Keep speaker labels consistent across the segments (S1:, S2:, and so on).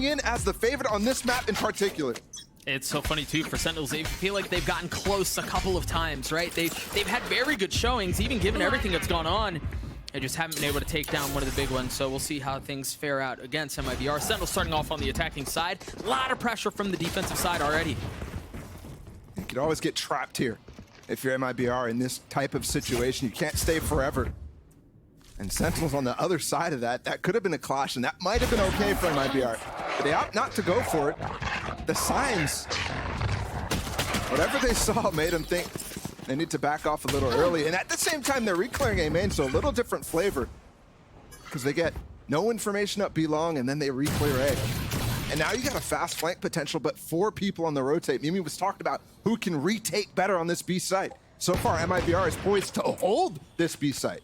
S1: in as the favorite on this map in particular.
S2: It's so funny too for Sentinels. They feel like they've gotten close a couple of times, right? They've had very good showings, even given everything that's gone on. They just haven't been able to take down one of the big ones, so we'll see how things fare out against MIBR. Sentinels starting off on the attacking side. A lot of pressure from the defensive side already.
S1: You could always get trapped here if you're MIBR in this type of situation. You can't stay forever. And Sentinels on the other side of that, that could have been a clash, and that might have been okay for MIBR. But they opt not to go for it. The signs, whatever they saw made them think they need to back off a little early. And at the same time, they're reclearing A main, so a little different flavor. Because they get no information up B long, and then they reclear A. And now you got a fast flank potential, but 4 people on the rotate. Mimi was talking about who can retake better on this B site. So far, MIBR is poised to hold this B site.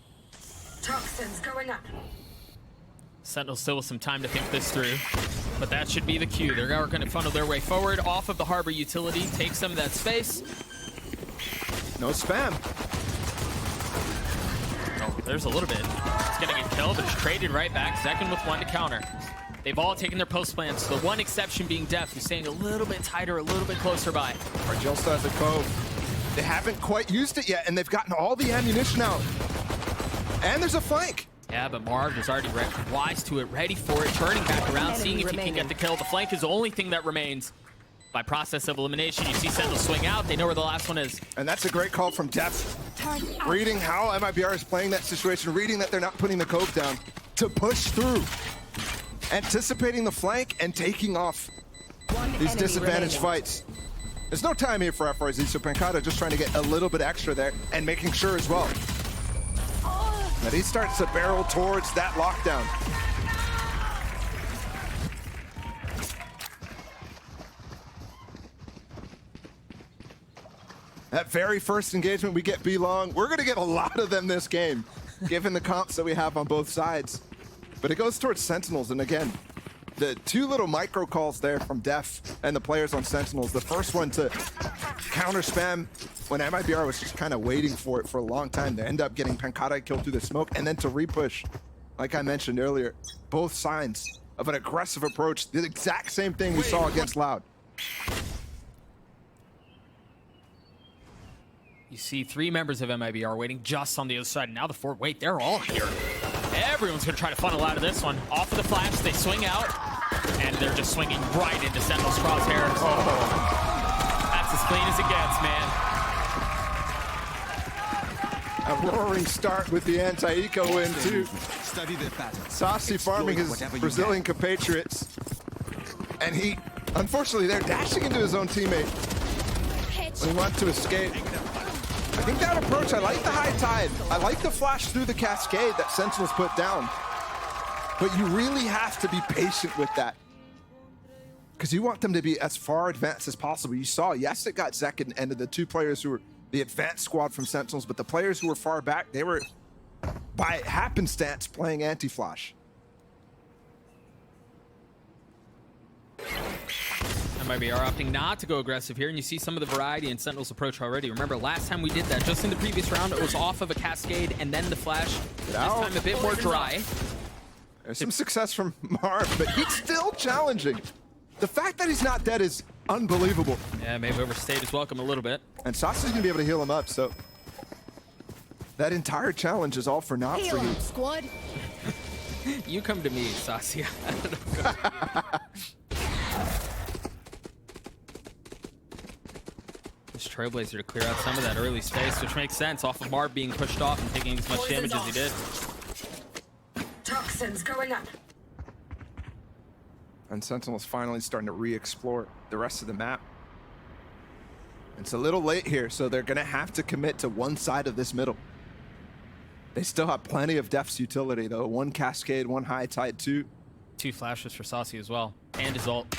S3: Toxins going up.
S2: Sentinels still with some time to think this through, but that should be the cue. They're going to funnel their way forward off of the harbor utility, take some of that space.
S1: No spam.
S2: Oh, there's a little bit. It's going to get killed, but it's traded right back. Zekken with 1 to counter. They've all taken their post plans. The one exception being dephh, who's staying a little bit tighter, a little bit closer by.
S1: RgL still has a cove. They haven't quite used it yet, and they've gotten all the ammunition out. And there's a flank.
S2: Yeah, but Marved is already wise to it, ready for it, turning back around, seeing if he can get the kill. The flank is the only thing that remains. By process of elimination, you see Sentinels swing out. They know where the last one is.
S1: And that's a great call from dephh. Reading how MIBR is playing that situation, reading that they're not putting the cove down to push through. Anticipating the flank and taking off these disadvantaged fights. There's no time here for RgLMeister, so pANcada just trying to get a little bit extra there and making sure as well that he starts to barrel towards that lockdown. That very first engagement we get B long, we're gonna get a lot of them this game, given the comps that we have on both sides. But it goes towards Sentinels, and again, the 2 little micro calls there from dephh and the players on Sentinels. The first one to counter spam when MIBR was just kind of waiting for it for a long time. They end up getting pANcada killed through the smoke, and then to repush, like I mentioned earlier, both signs of an aggressive approach. The exact same thing we saw against Loud.
S2: You see 3 members of MIBR waiting just on the other side. Now the 4, wait, they're all here. Everyone's gonna try to funnel out of this one. Off of the flash, they swing out, and they're just swinging right into Sentinel's crosshairs. Oh. That's as clean as it gets, man.
S1: A roaring start with the anti-eco win too. Sacy farming his Brazilian compatriots. And he, unfortunately, they're dashing into his own teammate when he wants to escape. I think that approach, I like the high tide. I like the flash through the cascade that Sentinels put down. But you really have to be patient with that, because you want them to be as far advanced as possible. You saw, yes, it got zekken and the 2 players who were the advanced squad from Sentinels, but the players who were far back, they were, by happenstance, playing anti-flash.
S2: MIBR opting not to go aggressive here, and you see some of the variety in Sentinel's approach already. Remember, last time we did that, just in the previous round, it was off of a cascade and then the flash. This time a bit more dry.
S1: There's some success from Marv, but he's still challenging. The fact that he's not dead is unbelievable.
S2: Yeah, maybe overstayed his welcome a little bit.
S1: And Sacy's gonna be able to heal him up, so that entire challenge is all for naught for you.
S3: Squad.
S2: You come to me, Sacy. This Trailblazer to clear out some of that early space, which makes sense off of Marv being pushed off and taking as much damage as he did.
S3: Toxins going up.
S1: And Sentinel's finally starting to re-explore the rest of the map. It's a little late here, so they're gonna have to commit to one side of this middle. They still have plenty of deph's utility though. 1 cascade, 1 high tide, 2
S2: flashes for Sacy as well, and his ult.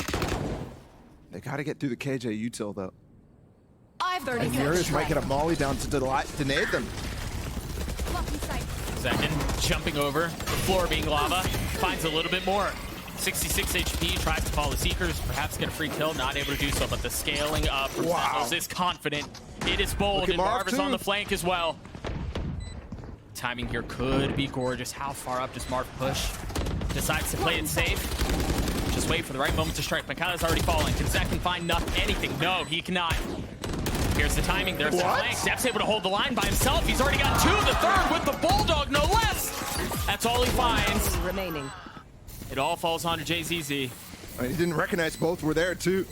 S1: They gotta get through the KJ util though.
S3: And
S1: murizzz might get a molly down to deny them.
S2: Zekken jumping over, the floor being lava, finds a little bit more. 66 HP, tries to follow the Seekers, perhaps get a free kill, not able to do so, but the scaling up from Sentinels is confident. It is bold, and Marv is on the flank as well. Timing here could be gorgeous. How far up does Marv push? Decides to play it safe. Just just wait for the right moment to strike. pANcada's already falling. Can zekken find anything? No, he cannot. Here's the timing. There's the flank. deph's able to hold the line by himself. He's already got 2. The third with the bulldog, no less. That's all he finds.
S4: Remaining.
S2: It all falls onto JZZ.
S1: He didn't recognize both were there too.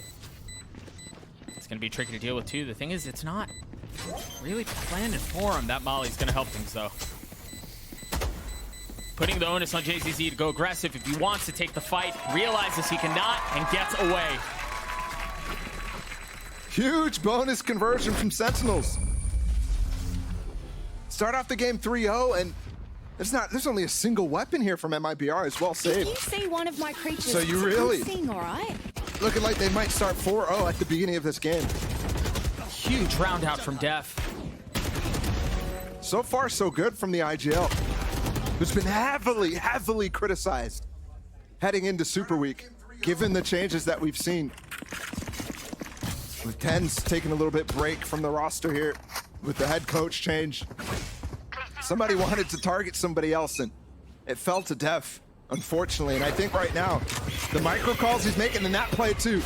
S2: It's going to be tricky to deal with too. The thing is, it's not really planned for him. That molly's going to help things though. Putting the onus on JZZ to go aggressive. If he wants to take the fight, realizes he cannot and gets away.
S1: Huge bonus conversion from Sentinels. Start off the game 3-0, and there's only a single weapon here from MIBR. It's well saved.
S4: If you see one of my creatures,
S1: So you really
S4: all right?
S1: looking like they might start 4-0 at the beginning of this game.
S2: Huge round out from dephh.
S1: So far, so good from the RgL, who's been heavily criticized heading into Super Week, given the changes that we've seen. With Tens taking a little bit break from the roster here with the head coach change. Somebody wanted to target somebody else, and it fell to dephh, unfortunately. And I think right now, the micro calls he's making in that play too.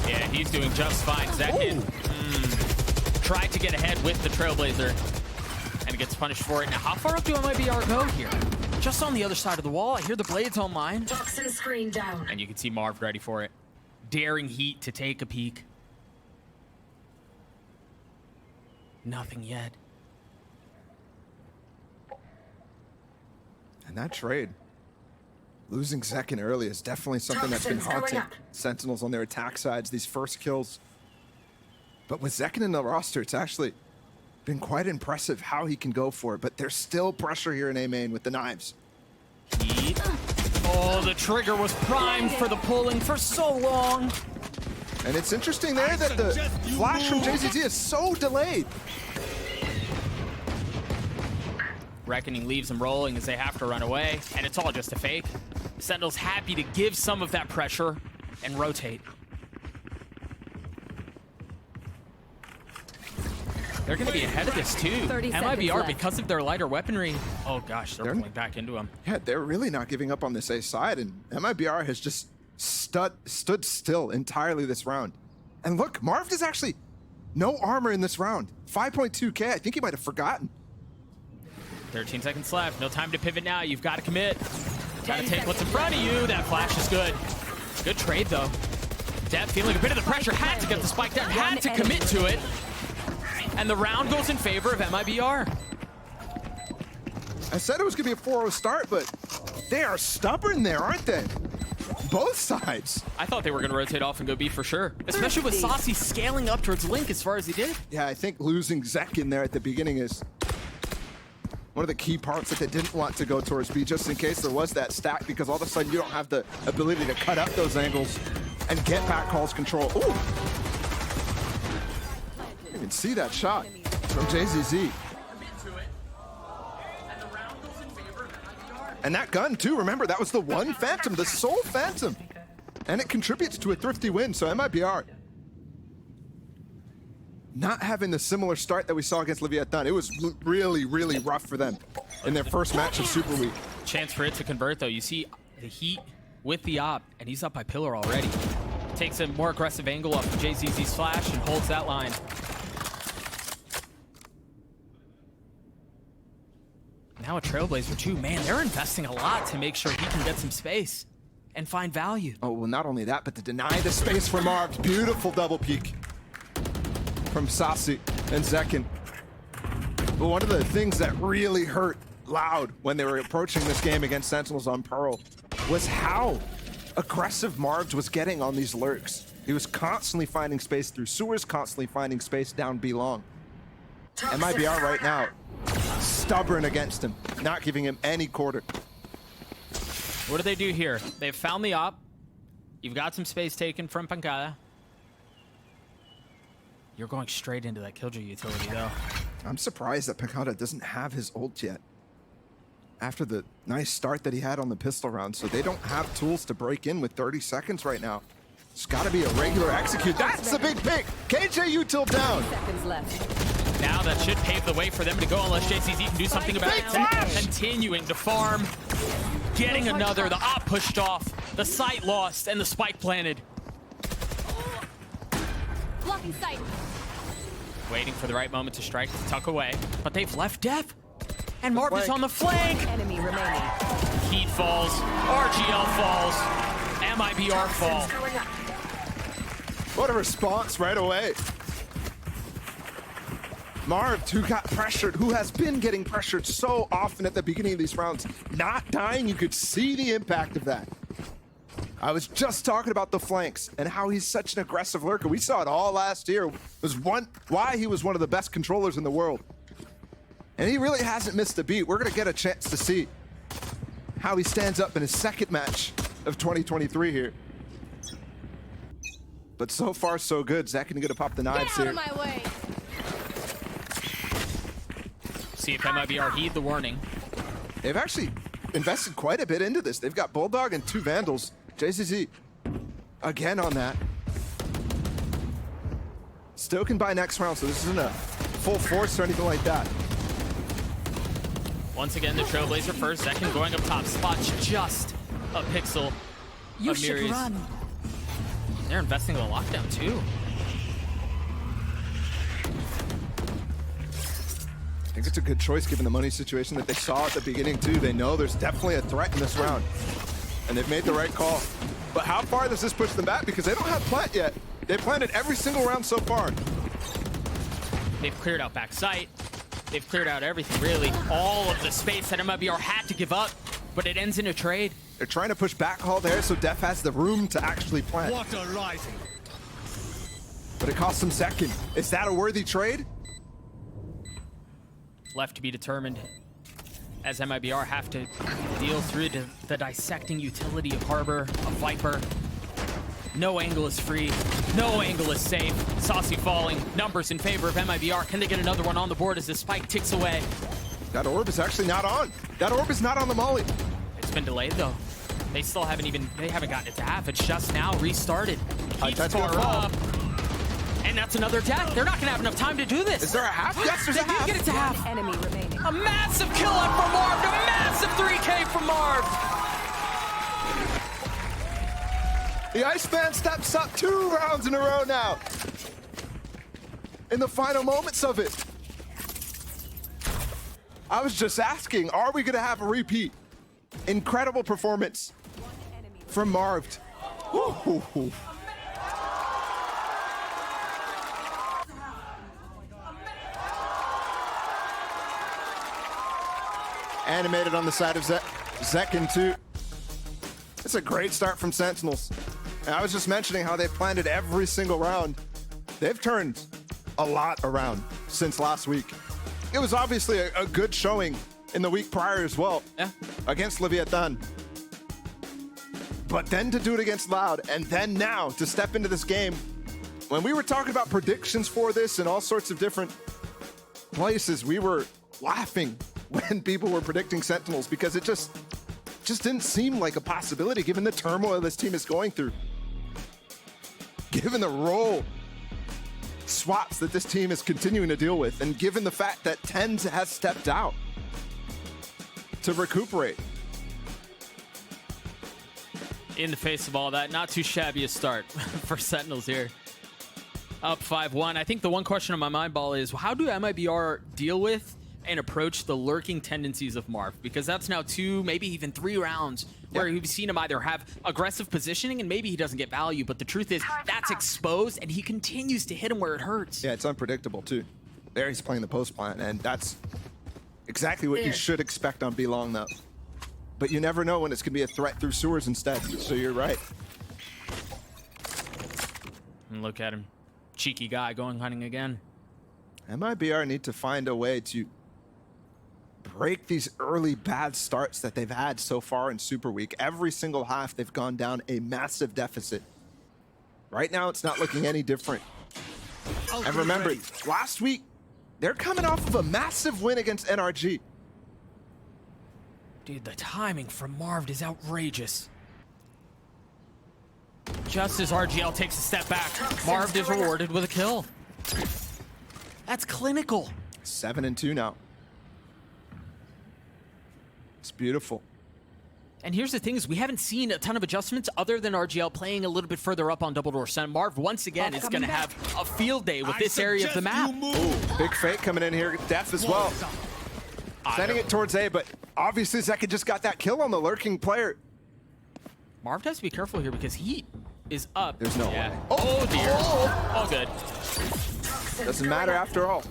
S2: Yeah, he's doing just fine. zekken tried to get ahead with the Trailblazer and gets punished for it. Now, how far up do MIBR go here? Just on the other side of the wall. I hear the blades online.
S3: Toxin screen down.
S2: And you can see Marved ready for it. Daring Heat to take a peek. Nothing yet.
S1: And that trade, losing zekken early, is definitely something that's been haunting Sentinels on their attack sides, these first kills. But with zekken in the roster, it's actually been quite impressive how he can go for it. But there's still pressure here in A main with the knives.
S2: Heat. Oh, the trigger was primed for the pulling for so long.
S1: And it's interesting there that the flash from JZZ is so delayed.
S2: Reckoning leaves them rolling as they have to run away, and it's all just a fake. Sentinels happy to give some of that pressure and rotate. They're going to be ahead of this too.
S4: 30 seconds
S2: MIBR,
S4: left.
S2: because of their lighter weaponry. Oh gosh, they're pulling back into him.
S1: Yeah, they're really not giving up on this A side, and MIBR has just stood still entirely this round. And look, Marved is actually no armor in this round. 5.2k, I think he might have forgotten.
S2: 13 seconds left. No time to pivot now. You've got to commit. Got to take what's in front of you. That flash is good. Good trade, though. dephh feeling a bit of the pressure. Had to get the spike down. Had to commit to it. And the round goes in favor of MIBR.
S1: I said it was going to be a 4-0 start, but they are stubborn there, aren't they? Both sides.
S2: I thought they were going to rotate off and go B for sure. Especially with Sacy scaling up towards Link as far as he did.
S1: Yeah, I think losing zekken there at the beginning is one of the key parts that they didn't want to go towards B, just in case there was that stack, because all of a sudden you don't have the ability to cut up those angles and get back calls control. Ooh! You can see that shot from JZZ. And that gun too, remember, that was the one Phantom, the sole Phantom. And it contributes to a thrifty win, so MIBR not having the similar start that we saw against Leviathan. It was really rough for them in their first match of Super Week.
S2: Chance for it to convert, though. You see the Heat with the op, and he's up by pillar already. Takes a more aggressive angle off of JZZ's flash and holds that line. Now a Trailblazer too. Man, they're investing a lot to make sure he can get some space and find value.
S1: Oh, well, not only that, but to deny the space for Marved. Beautiful double peek from Sacy and zekken. But one of the things that really hurt Loud when they were approaching this game against Sentinels on Pearl was how aggressive Marved was getting on these lurks. He was constantly finding space through sewers, constantly finding space down B long. MIBR right now, stubborn against him, not giving him any quarter.
S2: What do they do here? They've found the op. You've got some space taken from pANcada. You're going straight into that Killjoy utility, though.
S1: I'm surprised that pANcada doesn't have his ult yet after the nice start that he had on the pistol round, so they don't have tools to break in with 30 seconds right now. It's got to be a regular execute. That's the big pick. KJ util down.
S4: Seconds left.
S2: Now that should pave the way for them to go unless JZZ can do something about it. Continuing to farm. Getting another. The op pushed off. The sight lost and the spike planted.
S4: Blocking sight.
S2: Waiting for the right moment to strike, to tuck away. But they've left dephh. And Marved is on the flank.
S4: Enemy remaining.
S2: Heat falls. RgL falls. MIBR fall.
S3: Toxins going up.
S1: What a response right away. Marved, who got pressured, who has been getting pressured so often at the beginning of these rounds, not dying, you could see the impact of that. I was just talking about the flanks and how he's such an aggressive lurker. We saw it all last year. Why he was one of the best controllers in the world. And he really hasn't missed a beat. We're going to get a chance to see how he stands up in his second match of 2023 here. But so far, so good. Zekken gonna pop the knives
S4: Get out
S1: here.
S4: of my way.
S2: See if MIBR heed the warning.
S1: They've actually invested quite a bit into this. They've got Bulldog and 2 Vandals. JCZ again on that. Still can buy next round, so this isn't a full force or anything like that.
S2: Once again, the Trailblazer first. Zekken going up top. Spots just a pixel
S4: You
S2: of
S4: should
S2: murizzz.
S4: run.
S2: They're investing in the lockdown too.
S1: I think it's a good choice given the money situation that they saw at the beginning too. They know there's definitely a threat in this round. And they've made the right call. But how far does this push them back? Because they don't have plant yet. They planted every single round so far.
S2: They've cleared out back sight. They've cleared out everything, really. All of the space that MIBR had to give up, but it ends in a trade.
S1: They're trying to push back haul there so dephh has the room to actually plant.
S5: What a rising!
S1: But it costs them second. Is that a worthy trade?
S2: Left to be determined, as MIBR have to deal through the dissecting utility of Harbor, of Viper. No angle is free. No angle is safe. Sacy falling. Numbers in favor of MIBR. Can they get another one on the board as the spike ticks away?
S1: That orb is actually not on. That orb is not on the molly.
S2: It's been delayed though. They still haven't gotten it to half. It's just now restarted. He's
S1: that's
S2: far
S1: gonna fall.
S2: up. And that's another death. They're not gonna have enough time to do this.
S1: Is there a half? Yes, there's
S2: They
S1: a
S2: did
S1: half.
S2: get it to half.
S4: Enemy remaining.
S2: A massive kill up from Marved. A massive 3K from Marved.
S1: The Iceman steps up 2 rounds in a row now. In the final moments of it. I was just asking, are we gonna have a repeat? Incredible performance from Marved. Woo-hoo-hoo. Animated on the side of Zekken too. It's a great start from Sentinels. And I was just mentioning how they've planted every single round. They've turned a lot around since last week. It was obviously a good showing in the week prior as well.
S2: Yeah.
S1: Against Leviathan. But then to do it against Loud, and then now to step into this game. When we were talking about predictions for this in all sorts of different places, we were laughing when people were predicting Sentinels because it just didn't seem like a possibility given the turmoil this team is going through. Given the role swaps that this team is continuing to deal with, and given the fact that Tens has stepped out to recuperate.
S2: In the face of all that, not too shabby a start for Sentinels here. Up 5-1. I think the one question on my mind ball is, how do MIBR deal with and approach the lurking tendencies of Marv? Because that's now 2, maybe even 3 rounds where you've seen him either have aggressive positioning and maybe he doesn't get value, but the truth is that's exposed and he continues to hit him where it hurts.
S1: Yeah, it's unpredictable too. There he's playing the post plant, and that's exactly what you should expect on B-Long though. But you never know when it's gonna be a threat through sewers instead, so you're right.
S2: And look at him. Cheeky guy going hunting again.
S1: MIBR need to find a way to break these early bad starts that they've had so far in Super Week. Every single half, they've gone down a massive deficit. Right now, it's not looking any different. And remember, last week, they're coming off of a massive win against NRG.
S2: Dude, the timing from Marved is outrageous. Just as RgL takes a step back, Marved is rewarded with a kill. That's clinical.
S1: 7-2 now. It's beautiful.
S2: And here's the thing is we haven't seen a ton of adjustments other than RGL playing a little bit further up on Double Door. Marved, once again, is going to have a field day with this area of the map.
S1: Ooh, big fake coming in here. dephh as well. Sending it towards A, but obviously zekken just got that kill on the lurking player.
S2: Marved has to be careful here because he is up.
S1: There's no way.
S2: Oh, dear. All good.
S1: Doesn't matter after all.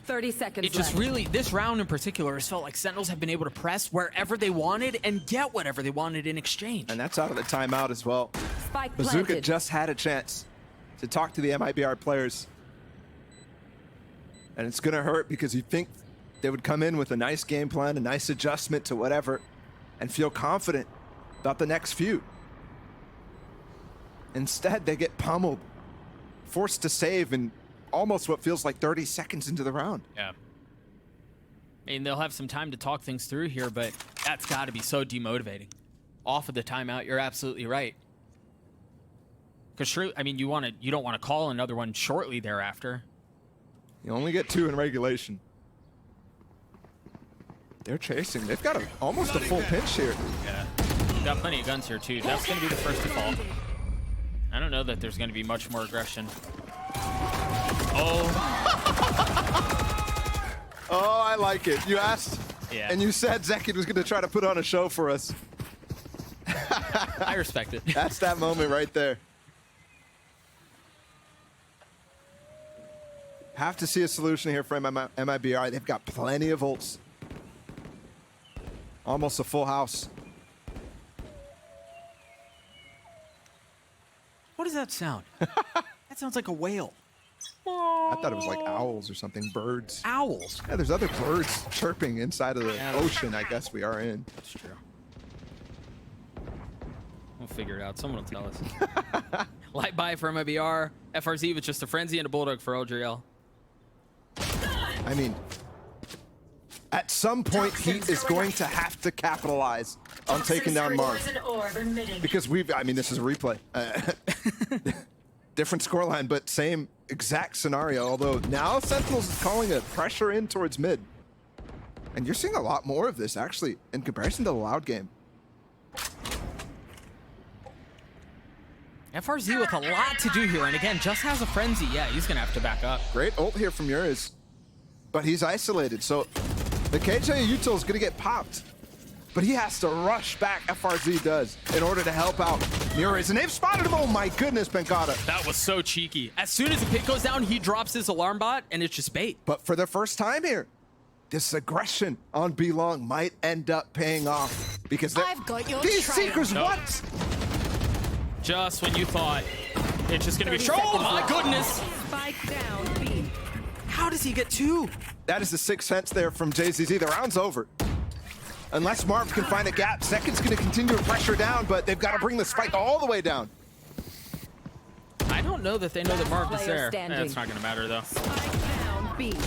S3: 30 seconds
S2: It just
S3: left.
S2: really, this round in particular, has felt like Sentinels have been able to press wherever they wanted and get whatever they wanted in exchange.
S1: And that's out of the timeout as well.
S3: Spike
S1: Bazooka
S3: planted.
S1: just had a chance to talk to the MIBR players. And it's going to hurt because you think they would come in with a nice game plan, a nice adjustment to whatever, and feel confident about the next few. Instead, they get pummeled, forced to save in almost what feels like 30 seconds into the round.
S2: Yeah. I mean, they'll have some time to talk things through here, but that's got to be so demotivating. Off of the timeout, you're absolutely right. Because sure, I mean, you don't want to call another one shortly thereafter.
S1: You only get 2 in regulation. They're chasing. They've got almost a full pinch here.
S2: Yeah. Got plenty of guns here, too. That's going to be the first to fall. I don't know that there's going to be much more aggression. Oh.
S1: Oh, I like it. You asked, and you said zekken was going to try to put on a show for us.
S2: I respect it.
S1: That's that moment right there. Have to see a solution here for MIBR. They've got plenty of ults. Almost a full house.
S2: What does that sound? That sounds like a whale.
S1: I thought it was like owls or something, birds.
S2: Owls?
S1: Yeah, there's other birds chirping inside of the ocean, I guess we are in.
S2: That's true. We'll figure it out. Someone will tell us. Light buy for MIBR. FRZ with just a frenzy and a bulldog for RgL.
S1: I mean, at some point, Heat is going to have to capitalize on taking down Mars. Because this is a replay. Different scoreline, but same exact scenario. Although now Sentinels is calling a pressure in towards mid. And you're seeing a lot more of this, actually, in comparison to the loud game.
S2: FRZ with a lot to do here, and again, just has a frenzy. Yeah, he's gonna have to back up.
S1: Great ult here from murizzz, but he's isolated, so the KJ util is gonna get popped. But he has to rush back, FRZ does, in order to help out murizzz. And they've spotted him. Oh my goodness, pANcada.
S2: That was so cheeky. As soon as the pick goes down, he drops his alarm bot, and it's just bait.
S1: But for the first time here, this aggression on B Long might end up paying off. Because
S3: I've got your
S1: these
S3: trail.
S1: Seekers,
S2: Nope.
S1: what?
S2: Just when you thought it's just gonna be oh my goodness!
S3: Spike down, B.
S2: How does he get 2?
S1: That is the 6th sense there from JZZ. The round's over. Unless Marv can find a gap, zekken's gonna continue to pressure down, but they've got to bring the spike all the way down.
S2: I don't know that they know that Marved is
S3: Player
S2: there.
S3: standing.
S2: That's not gonna matter though.
S3: Spike down, B. 10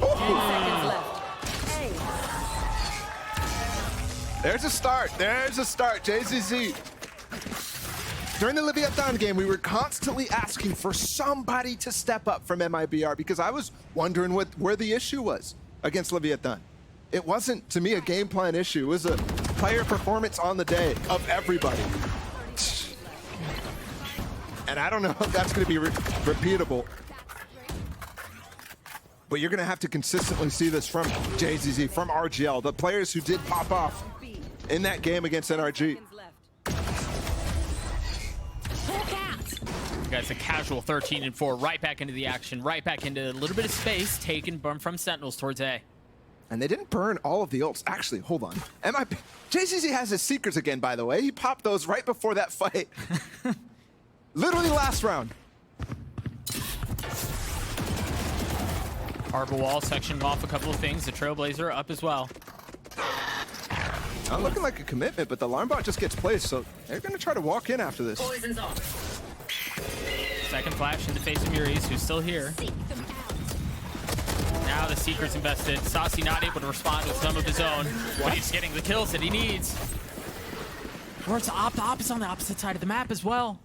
S1: Oh.
S3: seconds left. A.
S1: There's a start. There's a start. JZZ. During the Leviathan game, we were constantly asking for somebody to step up from MIBR because I was wondering where the issue was against Leviathan. It wasn't, to me, a game plan issue. It was a player performance on the day of everybody. And I don't know if that's going to be repeatable. But you're going to have to consistently see this from JZZ, from RgL, the players who did pop off in that game against NRG.
S2: Guys, a casual 13-4, right back into the action, right back into a little bit of space taken from Sentinels towards A.
S1: And they didn't burn all of the ults. Actually, hold on. JZZ has his secrets again, by the way. He popped those right before that fight. Literally last round.
S2: Harbor Wall sectioning off a couple of things. The Trailblazer up as well.
S1: Not looking like a commitment, but the alarm bot just gets placed, so they're going to try to walk in after this.
S3: Poison's off.
S2: Second flash in the face of murizzz, who's still here. Now the Secret's invested. Sacy not able to respond with some of his own, but he's getting the kills that he needs. Or it's opposite on the opposite side of the map as well.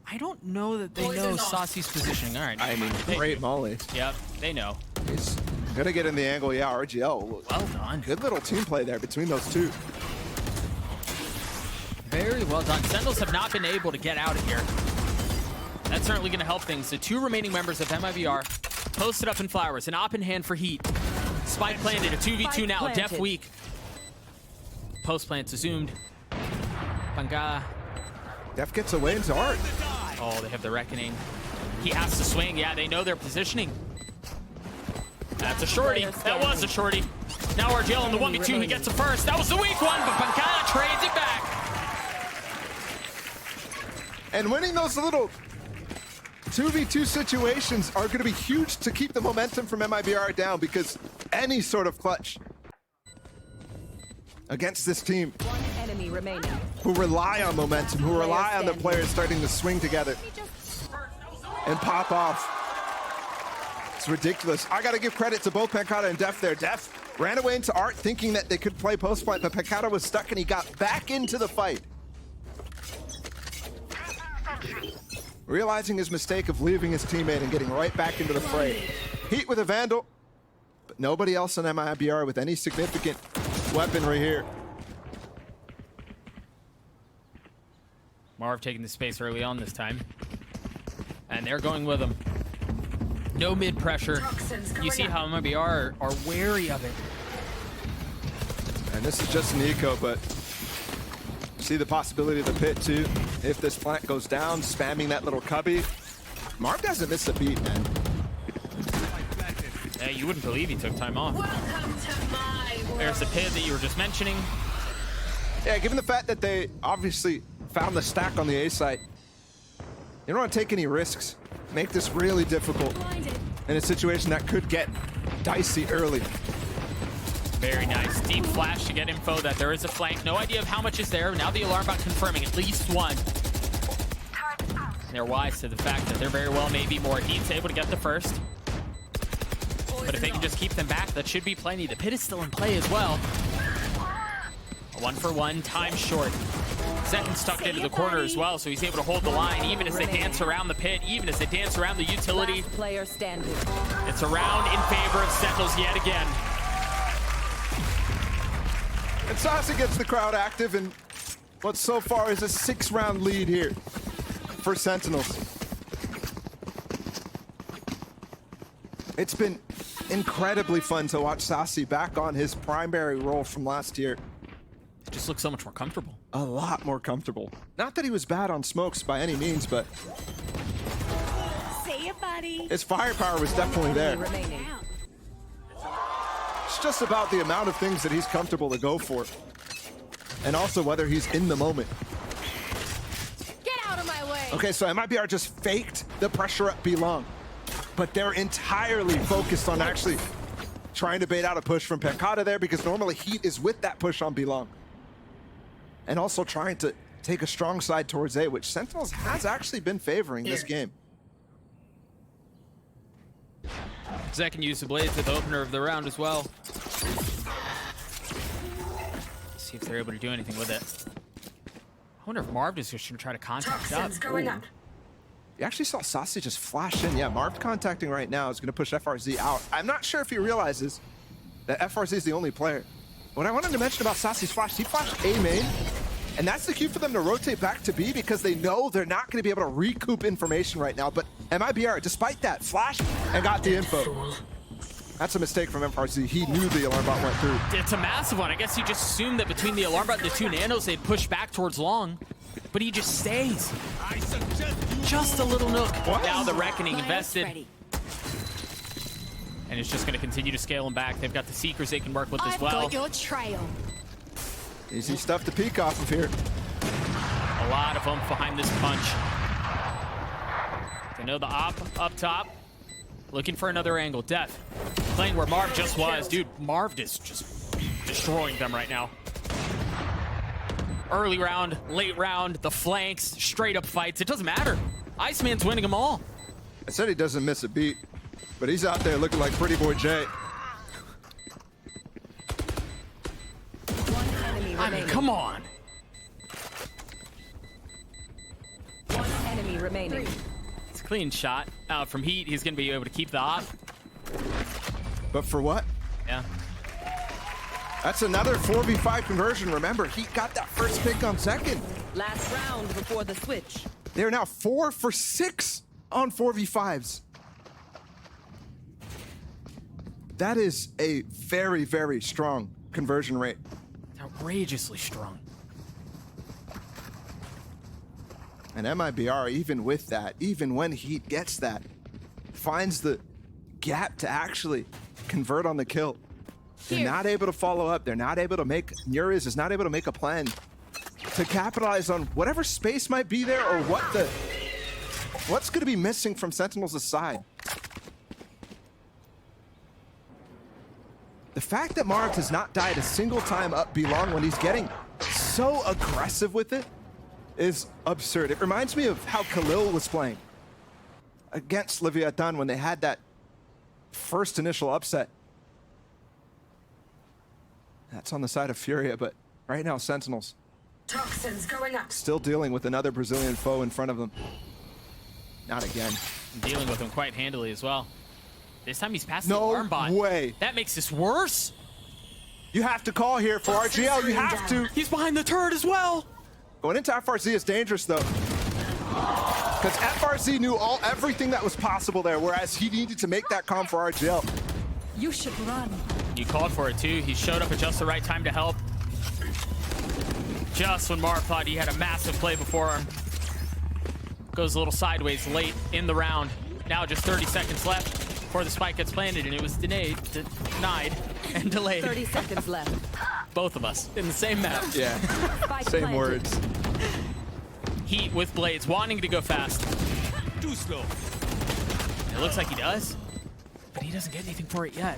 S2: I don't know that they know Sacy's positioning. All right.
S1: I mean, great molly.
S2: Yep, they know.
S1: He's Gonna get in the angle, yeah, RGL.
S2: Well done.
S1: Good little team play there between those two.
S2: Very well done. Sentinels have not been able to get out of here. That's certainly going to help things. The two remaining members of MIBR posted up in flowers. An op in hand for Heat. Spike planted. A 2v2 now.
S3: Planted.
S2: dephh weak. Post plant's assumed. pANcada.
S1: dephh gets away into Art.
S2: Oh, they have the reckoning. He has to swing. Yeah, they know their positioning. That's a shorty. That was a shorty. Now RgL in the 1v2. He gets it first. That was the weak one, but pANcada trades it back.
S1: And winning those little 2v2 situations are going to be huge to keep the momentum from MIBR down, because any sort of clutch against this team
S3: One enemy remaining.
S1: who rely on momentum, who rely on the
S3: standing.
S1: players starting to swing together and pop off. It's ridiculous. I got to give credit to both pANcada and dephh there. dephh ran away into Art thinking that they could play post plant, but pANcada was stuck and he got back into the fight. Realizing his mistake of leaving his teammate and getting right back into the fray. Heat with a Vandal, but nobody else on MIBR with any significant weaponry here.
S2: Marv taking the space early on this time. And they're going with him. No mid pressure. You see how MIBR are wary of it.
S1: And this is just an eco, but see the possibility of the pit too. If this plant goes down, spamming that little cubby. Marv doesn't miss a beat, man.
S2: Hey, you wouldn't believe he took time off.
S3: Welcome to my world.
S2: There's the pit that you were just mentioning.
S1: Yeah, given the fact that they obviously found the stack on the A site, you don't want to take any risks. Make this really difficult in a situation that could get dicey early.
S2: Very nice. Deep flash to get info that there is a flank. No idea of how much is there. Now the alarm bot confirming at least one. They're wise to the fact that there very well may be more. Heat's able to get the first. But if they can just keep them back, that should be plenty. The pit is still in play as well. A 1-for-1, time short. Zekken's tucked into the corner as well, so he's able to hold the line even as they dance around the pit, even as they dance around the utility.
S3: Last player standing.
S2: It's a round in favor of Sentinels yet again.
S1: And Sacy gets the crowd active in what so far is a 6-round lead here for Sentinels. It's been incredibly fun to watch Sacy back on his primary role from last year.
S2: It just looks so much more comfortable.
S1: A lot more comfortable. Not that he was bad on smokes by any means, but
S3: See you, buddy.
S1: his firepower was definitely there.
S3: Remaining.
S1: It's just about the amount of things that he's comfortable to go for. And also whether he's in the moment.
S4: Get out of my way.
S1: Okay, so MIBR just faked the pressure up B long. But they're entirely focused on actually trying to bait out a push from pANcada there, because normally Heat is with that push on B long. And also trying to take a strong side towards A, which Sentinels has actually been favoring this game.
S2: Zekken used the blades at the opener of the round as well. See if they're able to do anything with it. I wonder if Marved is just going to try to contact up.
S1: You actually saw Sacy just flash in. Yeah, Marved contacting right now is going to push FRZ out. I'm not sure if he realizes that FRZ is the only player. What I wanted to mention about Sacy's flash, he flashed A main, and that's the cue for them to rotate back to B, because they know they're not going to be able to recoup information right now. But MIBR, despite that, flashed and got the info. That's a mistake from FRZ. He knew the alarm bot went through.
S2: It's a massive one. I guess he just assumed that between the alarm bot and the two nanos, they'd push back towards long. But he just stays. Just a little nook. Now the reckoning invested. And it's just going to continue to scale them back. They've got the Seekers they can work with as
S4: I've
S2: well.
S4: got your trail.
S1: Easy stuff to peek off of here.
S2: A lot of oomph behind this punch. They know the op up top. Looking for another angle. dephh playing where Marv just was. Dude, Marv is just destroying them right now. Early round, late round, the flanks, straight up fights. It doesn't matter. Iceman's winning them all.
S1: I said he doesn't miss a beat, but he's out there looking like Pretty Boy J.
S3: One enemy
S2: I mean,
S3: remaining.
S2: come on.
S3: One enemy remaining.
S2: It's a clean shot from Heat. He's going to be able to keep the op.
S1: But for what?
S2: Yeah.
S1: That's another 4v5 conversion. Remember, Heat got that first pick on zekken.
S3: Last round before the switch.
S1: They're now 4 for 6 on 4v5s. That is a very, very strong conversion rate.
S2: Outrageously strong.
S1: And MIBR, even with that, even when Heat gets that, finds the gap to actually convert on the kill. They're not able to follow up. They're not able to make, murizzz is not able to make a plan to capitalize on whatever space might be there or what's going to be missing from Sentinels' side. The fact that Marved has not died a single time up B long when he's getting so aggressive with it is absurd. It reminds me of how Khalil was playing against Leviathan when they had that first initial upset. That's on the side of Furia, but right now Sentinels
S3: Toxins going up.
S1: still dealing with another Brazilian foe in front of them. Not again.
S2: Dealing with him quite handily as well. This time he's past the
S1: No
S2: alarm bot.
S1: way.
S2: That makes this worse.
S1: You have to call here for RgL. You have to.
S2: He's behind the turret as well.
S1: Going into FRZ is dangerous, though. Because FRZ knew everything that was possible there, whereas he needed to make that calm for RgL.
S3: You should run.
S2: You called for it too. He showed up at just the right time to help. Just when Marv thought he had a massive play before him. Goes a little sideways late in the round. Now just 30 seconds left before the spike gets planted, and it was denied, and delayed.
S3: 30 seconds left.
S2: Both of us in the same map.
S1: Yeah,
S3: Spike
S1: same
S3: planted.
S1: words.
S2: Heat with blades, wanting to go fast.
S5: Too slow.
S2: It looks like he does, but he doesn't get anything for it yet.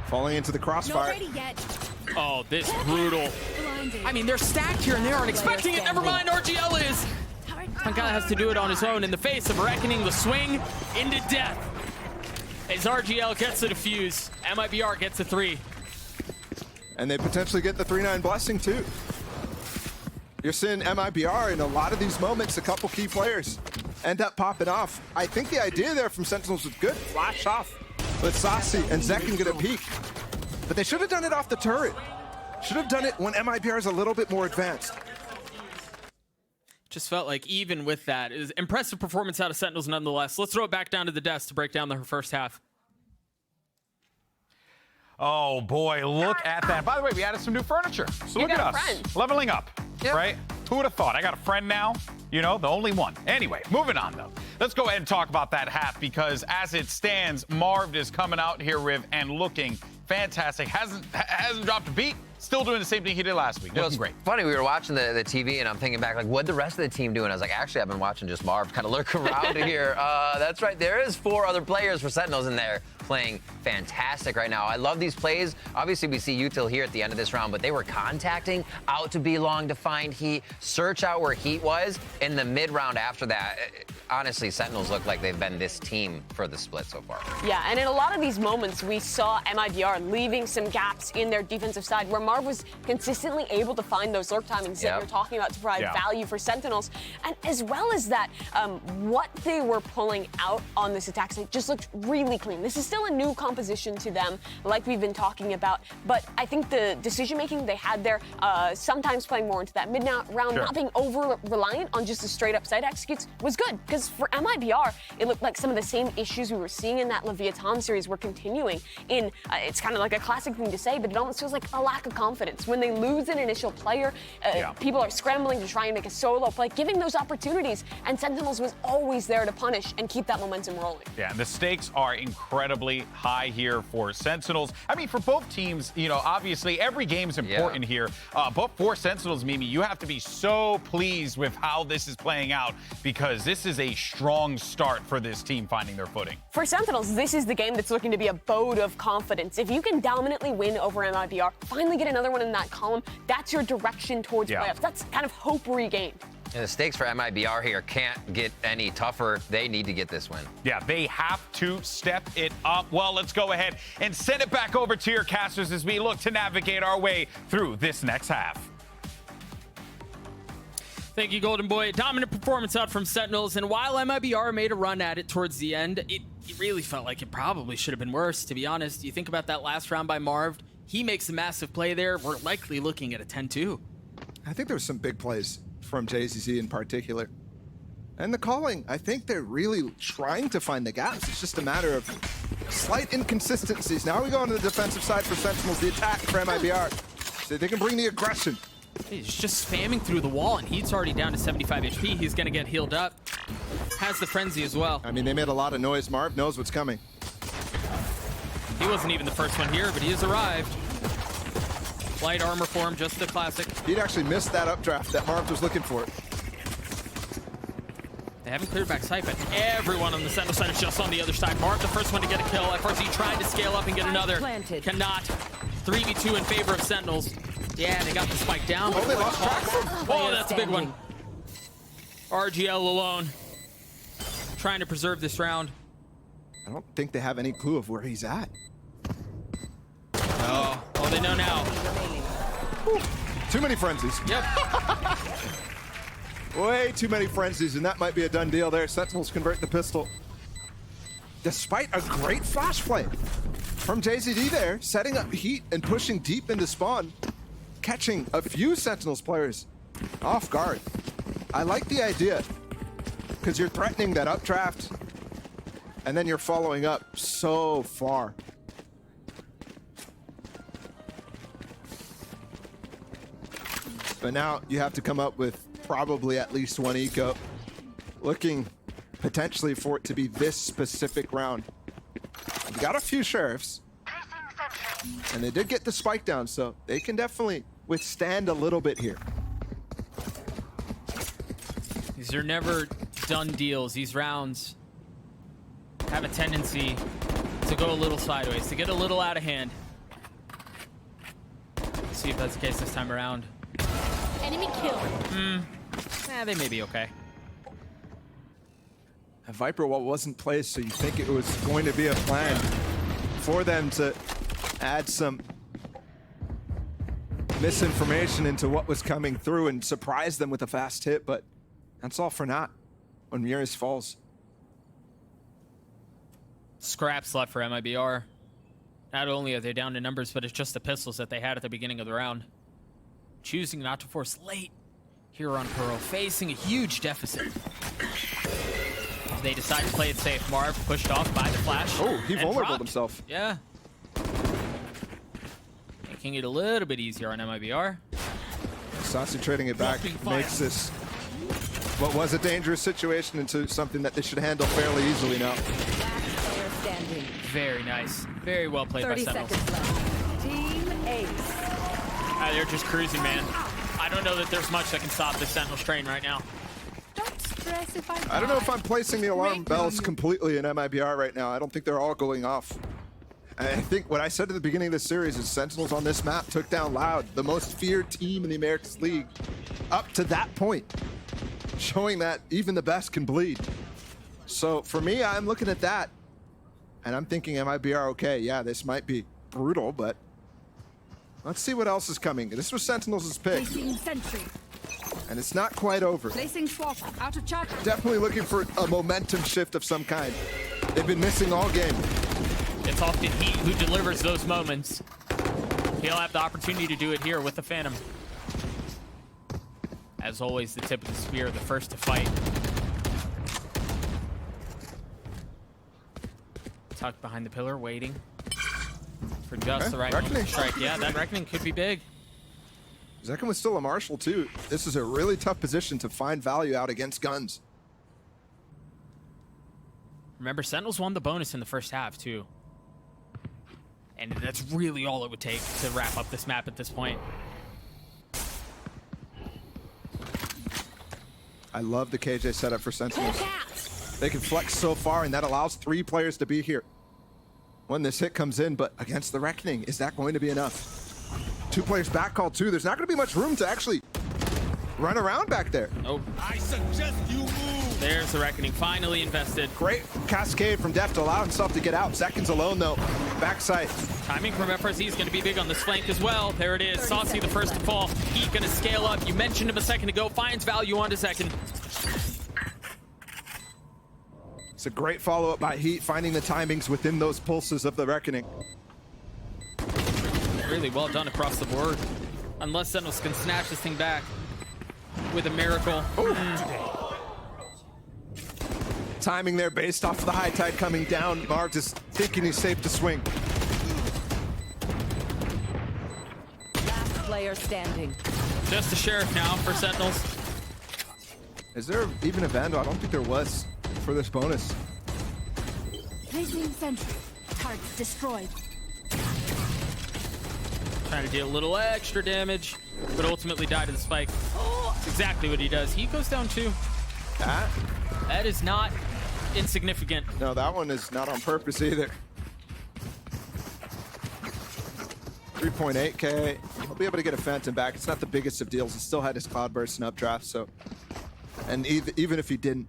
S1: Falling into the
S4: Not
S1: crossfire.
S4: ready yet.
S2: Oh, this brutal.
S4: Blinded.
S2: I mean, they're stacked here and they aren't expecting it. Never mind, RgL is. pANcada has to do it on his own in the face of reckoning the swing into death. As RgL gets the defuse, MIBR gets a 3.
S1: And they potentially get the 3-9 blessing, too. You're seeing MIBR in a lot of these moments, a couple key players end up popping off. I think the idea there from Sentinels was good. Flash off with Sacy and zekken get a peek. But they should have done it off the turret. Should have done it when MIBR is a little bit more advanced.
S2: Just felt like even with that, it was impressive performance out of Sentinels nonetheless. Let's throw it back down to the desk to break down the first half.
S5: Oh boy, look at that. By the way, we added some new furniture. So look at us. Leveling up, right? Who would have thought? I got a friend now, you know, the only one. Anyway, moving on though. Let's go ahead and talk about that half because as it stands, Marved is coming out here, Riv, and looking fantastic. Hasn't dropped a beat. Still doing the same thing he did last week. Looking great.
S6: Funny, we were watching the TV, and I'm thinking back, like, what'd the rest of the team do? And I was like, actually, I've been watching just Marv kind of lurk around here. That's right. There is 4 other players for Sentinels in there playing fantastic right now. I love these plays. Obviously, we see Util here at the end of this round, but they were contacting out to be long to find Heat, search out where Heat was in the mid-round after that. Honestly, Sentinels look like they've been this team for the split so far.
S7: Yeah, and in a lot of these moments, we saw MIBR leaving some gaps in their defensive side where Marv was consistently able to find those lurk timings that you're talking about to provide value for Sentinels. And as well as that, what they were pulling out on this attack side just looked really clean. This is still a new composition to them, like we've been talking about. But I think the decision-making they had there, sometimes playing more into that mid-round, not being over-reliant on just the straight-up side executes, was good. Because for MIBR, it looked like some of the same issues we were seeing in that Leviathan series were continuing in, it's kind of like a classic thing to say, but it almost feels like a lack of confidence. When they lose an initial player, people are scrambling to try and make a solo play, giving those opportunities, and Sentinels was always there to punish and keep that momentum rolling.
S5: Yeah, and the stakes are incredibly high here for Sentinels. I mean, for both teams, you know, obviously every game's important here, but for Sentinels, Mimi, you have to be so pleased with how this is playing out because this is a strong start for this team finding their footing.
S7: For Sentinels, this is the game that's looking to be a boat of confidence. If you can dominantly win over MIBR, finally get another one in that column, that's your direction towards playoffs. That's kind of hope regained.
S6: And the stakes for MIBR here can't get any tougher. They need to get this win.
S5: Yeah, they have to step it up. Well, let's go ahead and send it back over to your casters as we look to navigate our way through this next half.
S2: Thank you, Golden Boy. Dominant performance out from Sentinels, and while MIBR made a run at it towards the end, it it really felt like it probably should have been worse, to be honest. You think about that last round by Marved, he makes a massive play there. We're likely looking at a 10-2.
S1: I think there was some big plays from JZZ in particular. And the calling, I think they're really trying to find the gaps. It's just a matter of slight inconsistencies. Now we go on to the defensive side for Sentinels, the attack for MIBR. So they can bring the aggression.
S2: He's just spamming through the wall, and he's already down to 75 HP. He's going to get healed up. Has the frenzy as well.
S1: I mean, they made a lot of noise. Marv knows what's coming.
S2: He wasn't even the first one here, but he has arrived. Light armor for him, just the classic.
S1: He'd actually missed that updraft that Marv was looking for.
S2: They haven't cleared back sight, but everyone on the Sentinel side is just on the other side. Marv, the first one to get a kill. FRZ trying to scale up and get another.
S3: Planted.
S2: Cannot. 3v2 in favor of Sentinels. Yeah, they got the spike down.
S1: Oh, they lost track.
S2: Oh, that's a big one. RgL alone. Trying to preserve this round.
S1: I don't think they have any clue of where he's at.
S2: Oh, they know now.
S1: Whew. Too many frenzies.
S2: Yep.
S1: Way too many frenzies, and that might be a done deal there. Sentinels convert the pistol. Despite a great flash play from JZD there, setting up heat and pushing deep into spawn, catching a few Sentinels players off guard. I like the idea, because you're threatening that updraft, and then you're following up so far. But now you have to come up with probably at least one eco. Looking potentially for it to be this specific round. You got a few sheriffs, and they did get the spike down, so they can definitely withstand a little bit here.
S2: These are never done deals. These rounds have a tendency to go a little sideways, to get a little out of hand. Let's see if that's the case this time around.
S4: Enemy kill.
S2: They may be okay.
S1: A Viper wall wasn't placed, so you think it was going to be a plan for them to add some misinformation into what was coming through and surprise them with a fast hit, but that's all for naught when murizzz falls.
S2: Scraps left for MIBR. Not only are they down to numbers, but it's just the pistols that they had at the beginning of the round. Choosing not to force late here on Pearl, facing a huge deficit. They decide to play it safe. Marv pushed off by the flash.
S1: Oh, he vulnerable
S2: dropped
S1: himself.
S2: Yeah. Making it a little bit easier on MIBR.
S1: Sacy trading it back makes this what was a dangerous situation into something that they should handle fairly easily now.
S3: Last player standing.
S2: Very nice. Very well played by
S3: 30
S2: Sentinels.
S3: seconds left. Team Ace.
S2: They're just cruising, man. I don't know that there's much that can stop this Sentinels train right now.
S4: Don't stress if
S1: I don't know if I'm placing the alarm bells completely in MIBR right now. I don't think they're all going off. I think what I said at the beginning of this series is Sentinels on this map took down Loud, the most feared team in the Americas League, up to that point, showing that even the best can bleed. So for me, I'm looking at that, and I'm thinking MIBR okay. Yeah, this might be brutal, but let's see what else is coming. This was Sentinels' pick,
S4: Placing sentry.
S1: and it's not quite over.
S4: Placing swap. Out of charge.
S1: Definitely looking for a momentum shift of some kind. They've been missing all game.
S2: It's often he who delivers those moments. He'll have the opportunity to do it here with the Phantom. As always, the tip of the spear, the first to fight. Tucked behind the pillar, waiting for just the right moment to strike. Yeah, that Reckoning could be big.
S1: Zekken was still a Marshal too. This is a really tough position to find value out against guns.
S2: Remember, Sentinels won the bonus in the first half too. And that's really all it would take to wrap up this map at this point.
S1: I love the KJ setup for Sentinels. They can flex so far, and that allows 3 players to be here when this hit comes in, but against the Reckoning, is that going to be enough? 2 players back call too. There's not going to be much room to actually run around back there.
S2: Nope.
S8: I suggest you move.
S2: There's the Reckoning, finally invested.
S1: Great cascade from dephh to allow himself to get out. Seconds alone though. Backside.
S2: Timing from FRZ is going to be big on this flank as well. There it is. Sacy the first to fall. Heat going to scale up. You mentioned him a second ago. Finds value onto Zekken.
S1: It's a great follow-up by Heat, finding the timings within those pulses of the Reckoning.
S2: Really well done across the board. Unless Sentinels can snatch this thing back with a miracle.
S1: Timing there based off of the high tide coming down. Marved is thinking he's safe to swing.
S3: Last player standing.
S2: Just the Sheriff now for Sentinels.
S1: Is there even a Vandal? I don't think there was for this bonus.
S4: Placing sentry. Target destroyed.
S2: Trying to deal a little extra damage, but ultimately die to the spike. That's exactly what he does. He goes down too. That is not insignificant.
S1: No, that one is not on purpose either. 3.8K. He'll be able to get a Phantom back. It's not the biggest of deals. He still had his Cloudburst and updraft, so. And even if he didn't,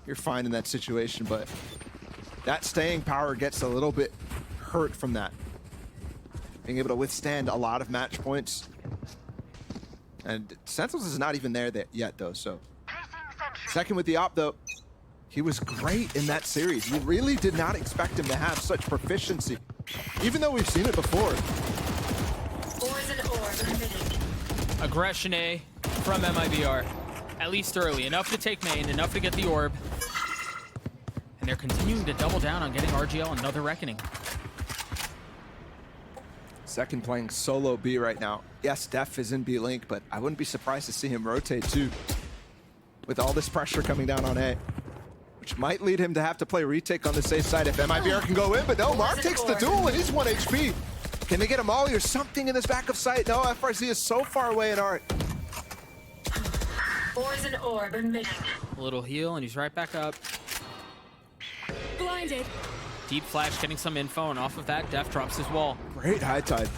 S1: you're fine in that situation, but that staying power gets a little bit hurt from that. Being able to withstand a lot of match points. And Sentinels is not even there yet, though, so. Second with the op, though, he was great in that series. We really did not expect him to have such proficiency, even though we've seen it before.
S2: Aggression A from MIBR. At least early. Enough to take main, enough to get the orb. And they're continuing to double down on getting RGL another Reckoning.
S1: Second playing solo B right now. Yes, dephh is in B Link, but I wouldn't be surprised to see him rotate too. With all this pressure coming down on A. Which might lead him to have to play retake on the safe side if MIBR can go in, but no, Marv takes the duel and he's 1 HP. Can they get a molly or something in this back of sight? No, FRZ is so far away in art.
S2: A little heal and he's right back up.
S4: Blinded.
S2: Deep flash getting some info, and off of that, dephh drops his wall.
S1: Great high tide.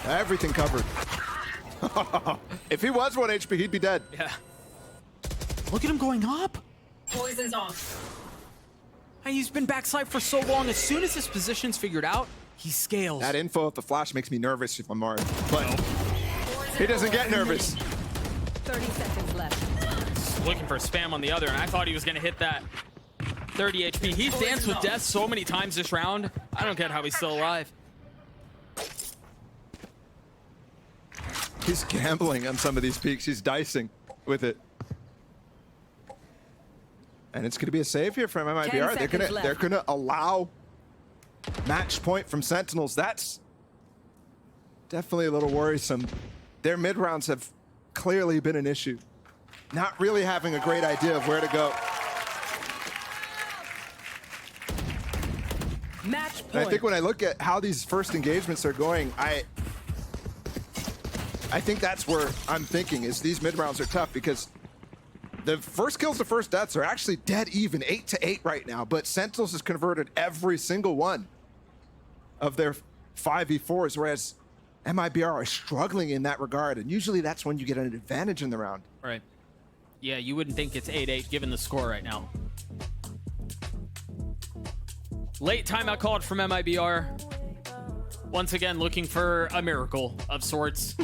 S1: Everything covered. If he was 1 HP, he'd be dead.
S2: Yeah. Look at him going up.
S9: Poison's off.
S2: Hey, he's been backside for so long. As soon as his position's figured out, he scales.
S1: That info of the flash makes me nervous if I'm Marved, but he doesn't get nervous.
S3: 30 seconds left.
S2: Looking for spam on the other, and I thought he was gonna hit that. 30 HP. He's danced with death so many times this round. I don't get how he's still alive.
S1: He's gambling on some of these peaks. He's dicing with it. And it's going to be a save here from MIBR. They're gonna allow match point from Sentinels. That's definitely a little worrisome. Their mid rounds have clearly been an issue. Not really having a great idea of where to go.
S3: Match point.
S1: And I think when I look at how these first engagements are going, I think that's where I'm thinking is these mid rounds are tough because the first kills to first deaths are actually dead even, 8-8 right now, but Sentinels has converted every single one of their 5v4s, whereas MIBR are struggling in that regard, and usually that's when you get an advantage in the round.
S2: Right. Yeah, you wouldn't think it's 8-8 given the score right now. Late timeout called from MIBR. Once again, looking for a miracle of sorts.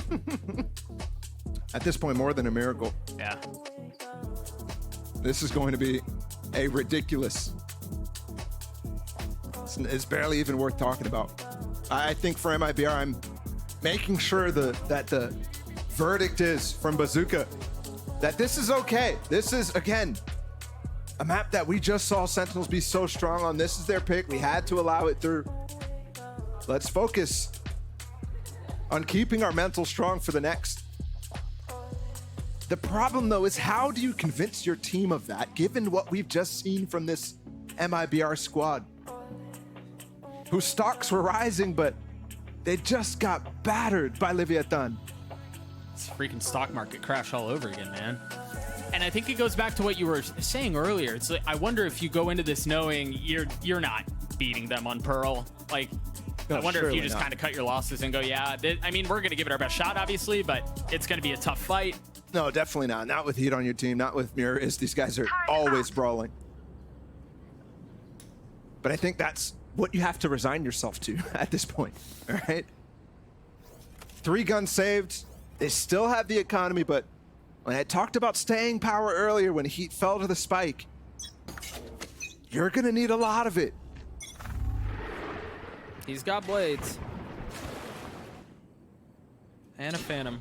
S1: At this point, more than a miracle.
S2: Yeah.
S1: This is going to be a ridiculous. It's barely even worth talking about. I think for MIBR, I'm making sure that the verdict is from Bazooka that this is okay. This is, again, a map that we just saw Sentinels be so strong on. This is their pick. We had to allow it through. Let's focus on keeping our mental strong for the next. The problem, though, is how do you convince your team of that, given what we've just seen from this MIBR squad, whose stocks were rising, but they just got battered by Leviathan.
S2: It's a freaking stock market crash all over again, man. And I think it goes back to what you were saying earlier. It's like, I wonder if you go into this knowing you're not beating them on Pearl. Like,
S1: No,
S2: I wonder if you just
S1: not.
S2: kind of cut your losses and go, yeah, I mean, we're going to give it our best shot, obviously, but it's going to be a tough fight.
S1: No, definitely not. Not with Heat on your team, not with murizzz. These guys are always brawling. But I think that's what you have to resign yourself to at this point, all right? 3 guns saved. They still have the economy, but when I talked about staying power earlier, when Heat fell to the spike, You're gonna need a lot of it.
S2: He's got blades. And a Phantom.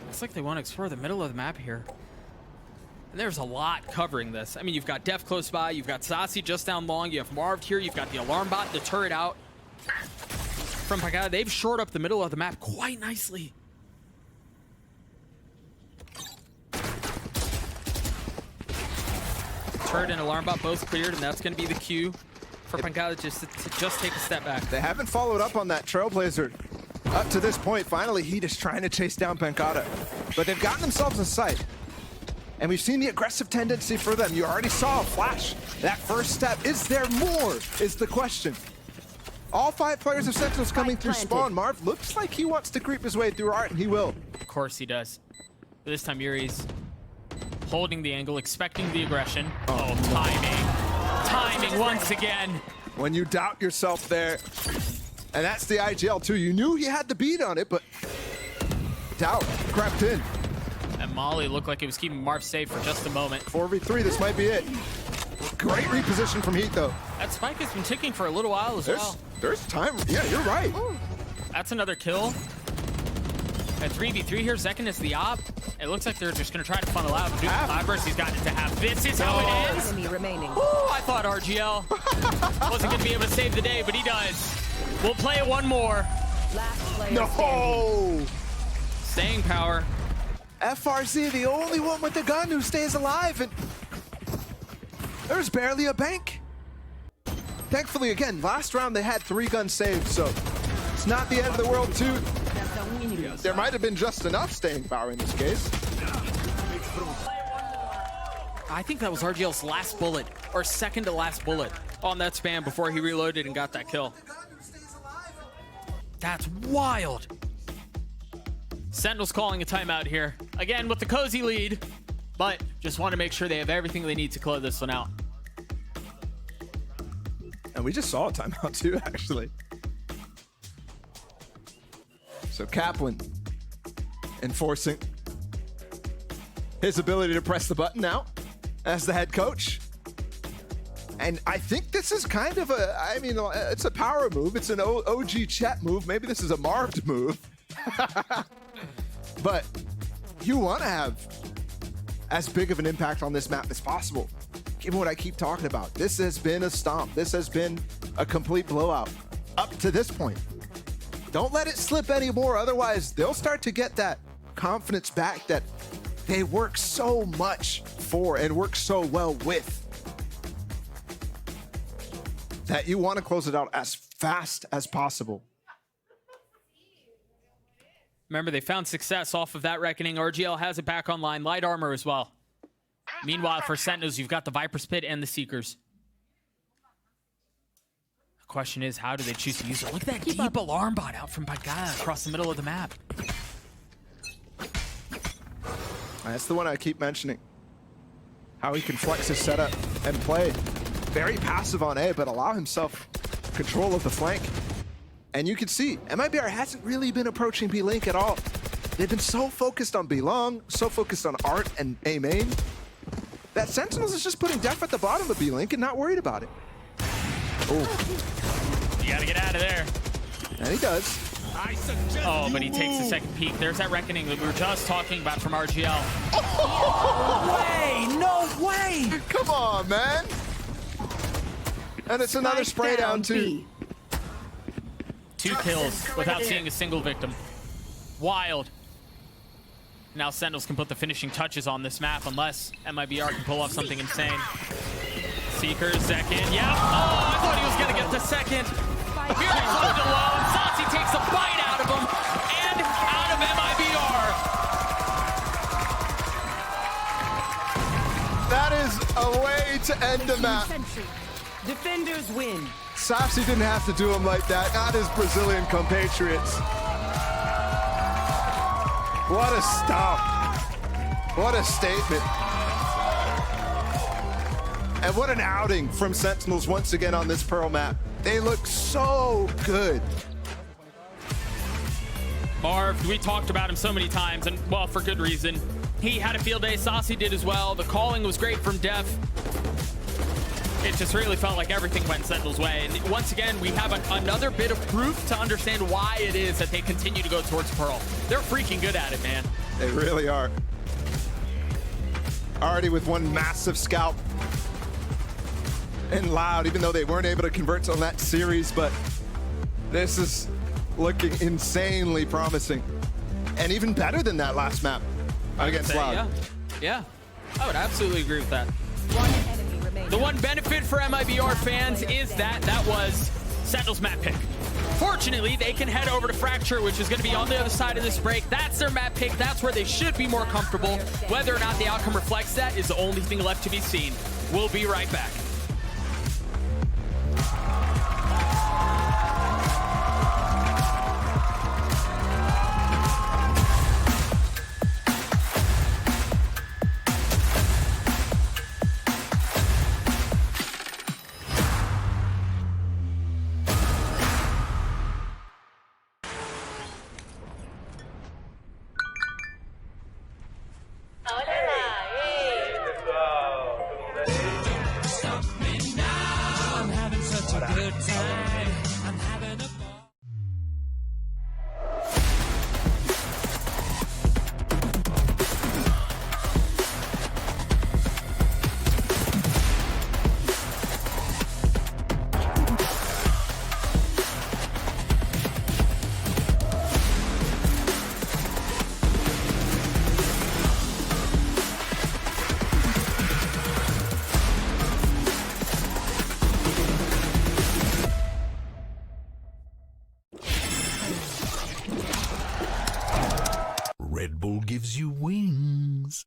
S2: Looks like they want to explore the middle of the map here. And there's a lot covering this. I mean, you've got dephh close by, you've got Sacy just down long, you have Marved here, you've got the alarm bot, the turret out. From pANcada, they've shored up the middle of the map quite nicely. Turret and alarm bot both cleared, and that's going to be the cue for pANcada just to take a step back.
S1: They haven't followed up on that Trailblazer up to this point. Finally, Heat is trying to chase down pANcada, but they've gotten themselves in sight. And we've seen the aggressive tendency for them. You already saw a flash. That first step, is there more, is the question. All 5 players of Sentinels coming through spawn. Marv looks like he wants to creep his way through Art, and he will.
S2: Of course he does. But this time murizzz holding the angle, expecting the aggression. Oh, timing. Timing once again.
S1: When you doubt yourself there, and that's the RgL too. You knew he had the beat on it, but doubt crept in.
S2: And Molly looked like it was keeping Marv safe for just a moment.
S1: 4v3, this might be it. Great reposition from Heat, though.
S2: That spike has been ticking for a little while as well.
S1: There's time. Yeah, you're right.
S2: Ooh. That's another kill. At 3v3 here, zekken is the op. It looks like they're just going to try to funnel out and do the cloudburst. He's gotten it to half. This is how it ends.
S3: Enemy remaining.
S2: Ooh, I thought RgL wasn't going to be able to save the day, but he does. We'll play it one more.
S3: Last player
S1: No!
S2: Staying power.
S1: FRZ, the only one with the gun who stays alive, and there's barely a bank. Thankfully, again, last round they had 3 guns saved, so it's not the end of the world, too. There might have been just enough staying power in this case.
S2: I think that was RgL's last bullet, or second to last bullet on that spam before he reloaded and got that kill. That's wild. Sentinels calling a timeout here. Again, with the cozy lead, but just want to make sure they have everything they need to close this one out.
S1: And we just saw a timeout too, actually. So Kaplan enforcing his ability to press the button now as the head coach. And I think this is kind of a, I mean, it's a power move. It's an OG chat move. Maybe this is a Marved move. But you want to have as big of an impact on this map as possible. Given what I keep talking about, this has been a stomp. This has been a complete blowout up to this point. Don't let it slip anymore, otherwise they'll start to get that confidence back that they work so much for and work so well with, that you want to close it out as fast as possible.
S2: Remember, they found success off of that reckoning. RgL has it back online. Light armor as well. Meanwhile, for Sentinels, you've got the Viper's Pit and the Seekers. The question is, how do they choose to use it? Look at that deep alarm bot out from pANcada across the middle of the map.
S1: That's the one I keep mentioning. How he can flex his setup and play very passive on A, but allow himself control of the flank. And you can see, MIBR hasn't really been approaching B Link at all. They've been so focused on B Long, so focused on Art and A main, that Sentinels is just putting dephh at the bottom of B Link and not worried about it. Oh.
S2: You gotta get out of there.
S1: And he does.
S2: Oh, but he takes the second peek. There's that reckoning that we were just talking about from RgL.
S1: Oh! No way! Come on, man. And it's another spray down too.
S2: 2 kills without seeing a single victim. Wild. Now Sentinels can put the finishing touches on this map unless MIBR can pull off something insane. Seeker, zekken, yeah. Oh, I thought he was gonna get the second. Murizzz left alone. Sacy takes a bite out of him and out of MIBR.
S1: That is a way to end the map.
S3: Defenders win.
S1: Sacy didn't have to do him like that, not his Brazilian compatriots. What a stomp. What a statement. And what an outing from Sentinels once again on this Pearl map. They look so good.
S2: Marv, we talked about him so many times, and well, for good reason. He had a field day. Sacy did as well. The calling was great from dephh. It just really felt like everything went Sentinels' way. And once again, we have another bit of proof to understand why it is that they continue to go towards Pearl. They're freaking good at it, man.
S1: They really are. Already with one massive scalp. And Loud, even though they weren't able to convert on that series, but this is looking insanely promising. And even better than that last map against Loud.
S2: Yeah, I would absolutely agree with that. The one benefit for MIBR fans is that was Sentinels map pick. Fortunately, they can head over to Fracture, which is going to be on the other side of this break. That's their map pick. That's where they should be more comfortable. Whether or not the outcome reflects that is the only thing left to be seen. We'll be right back.
S8: Red Bull gives you wings.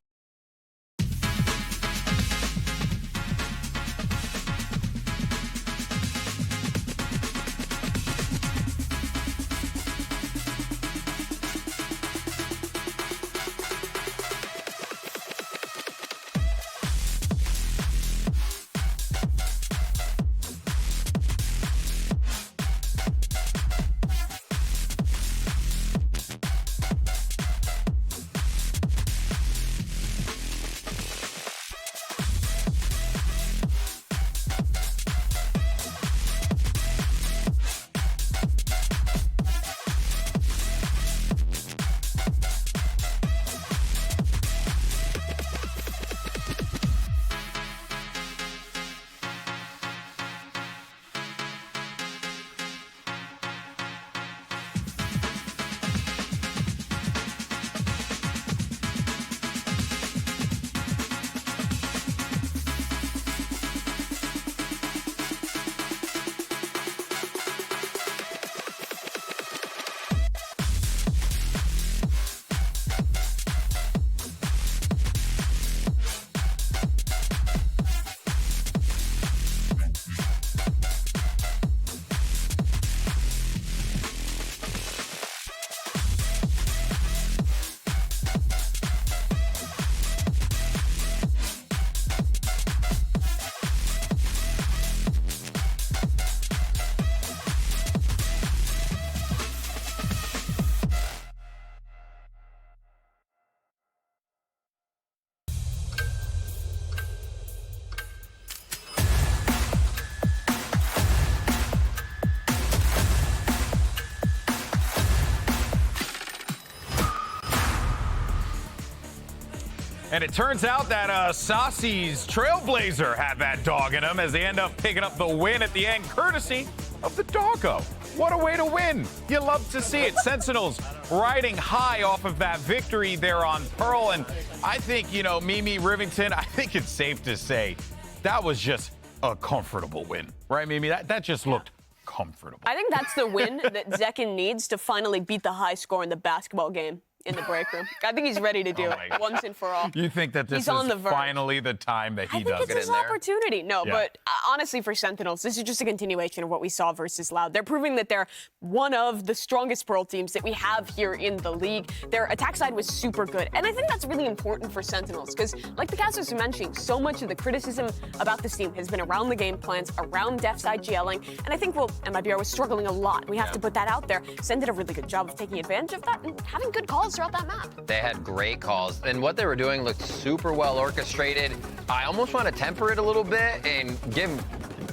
S5: And it turns out that Sacy's Trailblazer had that dog in him as they end up picking up the win at the end, courtesy of the doggo. What a way to win. You love to see it. Sentinels riding high off of that victory there on Pearl. And I think, you know, Mimi Rivington, I think it's safe to say that was just a comfortable win. Right, Mimi? That just looked comfortable.
S7: I think that's the win that Zekken needs to finally beat the high score in the basketball game in the break room. I think he's ready to do it once and for all.
S5: You think that this is finally the time that he does
S7: it? I think it's his opportunity. No, but honestly, for Sentinels, this is just a continuation of what we saw versus Loud. They're proving that they're one of the strongest Pearl teams that we have here in the league. Their attack side was super good, and I think that's really important for Sentinels because, like the casters were mentioning, so much of the criticism about this team has been around the game plans, around dephh side GLing, and I think, MIBR was struggling a lot. We have to put that out there. Sen did a really good job of taking advantage of that and having good calls calls throughout that map.
S6: They had great calls, and what they were doing looked super well orchestrated. I almost want to temper it a little bit and give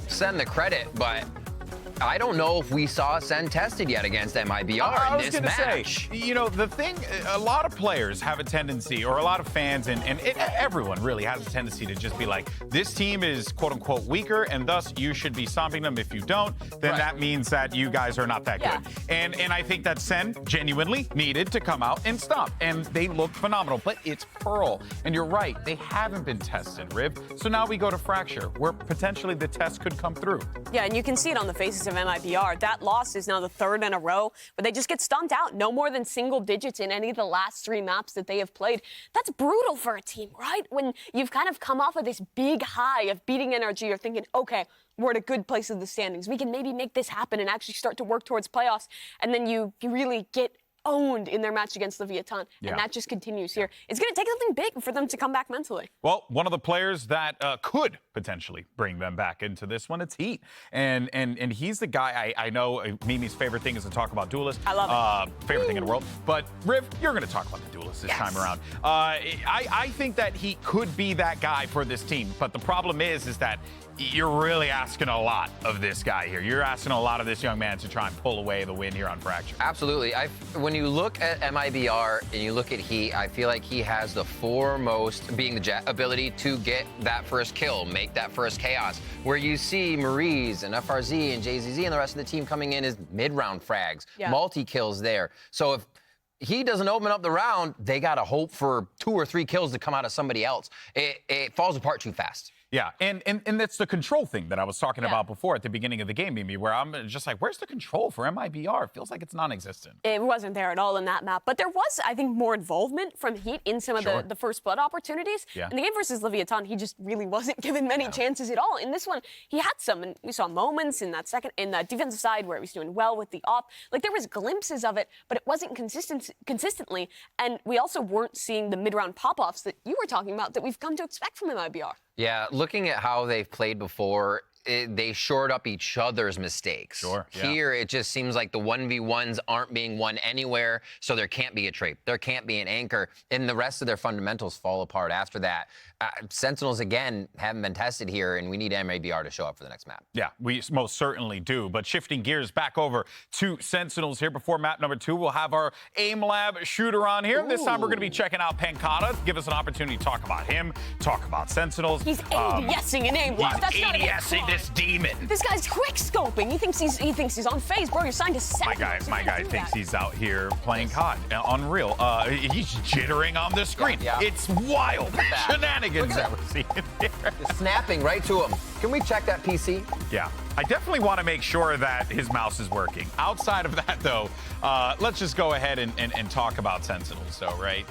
S6: Sen the credit, but I don't know if we saw Sen tested yet against MIBR in this match.
S5: Say, you know, the thing, a lot of players have a tendency, or a lot of fans, and everyone really has a tendency to just be like, this team is quote-unquote weaker, and thus you should be stomping them. If you don't, then that means that you guys are not that good. And I think that Sen genuinely needed to come out and stomp, and they looked phenomenal. But it's Pearl, and you're right, they haven't been tested, Riv. So now we go to Fracture, where potentially the test could come through.
S7: Yeah, and you can see it on the faces of MIBR. That loss is now the 3rd in a row, but they just get stomped out. No more than single digits in any of the last 3 maps that they have played. That's brutal for a team, right? When you've kind of come off of this big high of beating NRG, you're thinking, okay, we're at a good place in the standings. We can maybe make this happen and actually start to work towards playoffs. And then you really get owned in their match against Leviathan, and that just continues here. It's going to take something big for them to come back mentally.
S5: Well, one of the players that could potentially bring them back into this one, it's Heat, and he's the guy. I know Mimi's favorite thing is to talk about duelists.
S7: I love it.
S5: Favorite thing in the world. But Riv, you're going to talk about the duelists this time around. I think that he could be that guy for this team, but the problem is that you're really asking a lot of this guy here. You're asking a lot of this young man to try and pull away the win here on Fracture.
S6: Absolutely. When you look at MIBR and you look at Heat, I feel like he has the foremost, being the jet, ability to get that first kill, make that first chaos. Where you see murizzz and FRZ and JZZ and the rest of the team coming in as mid-round frags, multi-kills there. So if he doesn't open up the round, they got to hope for 2 or 3 kills to come out of somebody else. It falls apart too fast.
S5: Yeah, and that's the control thing that I was talking about before at the beginning of the game, Mimi, where I'm just like, where's the control for MIBR? It feels like it's non-existent.
S7: It wasn't there at all in that map, but there was, I think, more involvement from Heat in some of the first blood opportunities.
S5: Yeah.
S7: In the game versus Leviathan, he just really wasn't given many chances at all. In this one, he had some, and we saw moments in that in the defensive side where he was doing well with the op. Like, there was glimpses of it, but it wasn't consistently, and we also weren't seeing the mid-round pop-offs that you were talking about that we've come to expect from MIBR.
S6: Yeah, looking at how they've played before, they shored up each other's mistakes. Here, it just seems like the 1v1s aren't being won anywhere, so there can't be a trade. There can't be an anchor, and the rest of their fundamentals fall apart after that. Sentinels, again, haven't been tested here, and we need MIBR to show up for the next map. Yeah,
S5: we most certainly do. But shifting gears back over to Sentinels here before map number 2, we'll have our Aim Lab shooter on here. This time we're going to be checking out pANcada. Give us an opportunity to talk about him, talk about Sentinels.
S7: He's ADSing an Aim Lab.
S5: He's ADSing this demon.
S7: This guy's quick scoping. He thinks he's on phase, bro. You're signed to Sentinels.
S5: My guy thinks he's out here playing COD. Unreal. He's jittering on the screen. It's wild. Shenanigans that we're seeing here.
S6: Just snapping right to him. Can we check that PC?
S5: Yeah. I definitely want to make sure that his mouse is working. Outside of that, though, let's just go ahead and talk about Sentinels. So, right,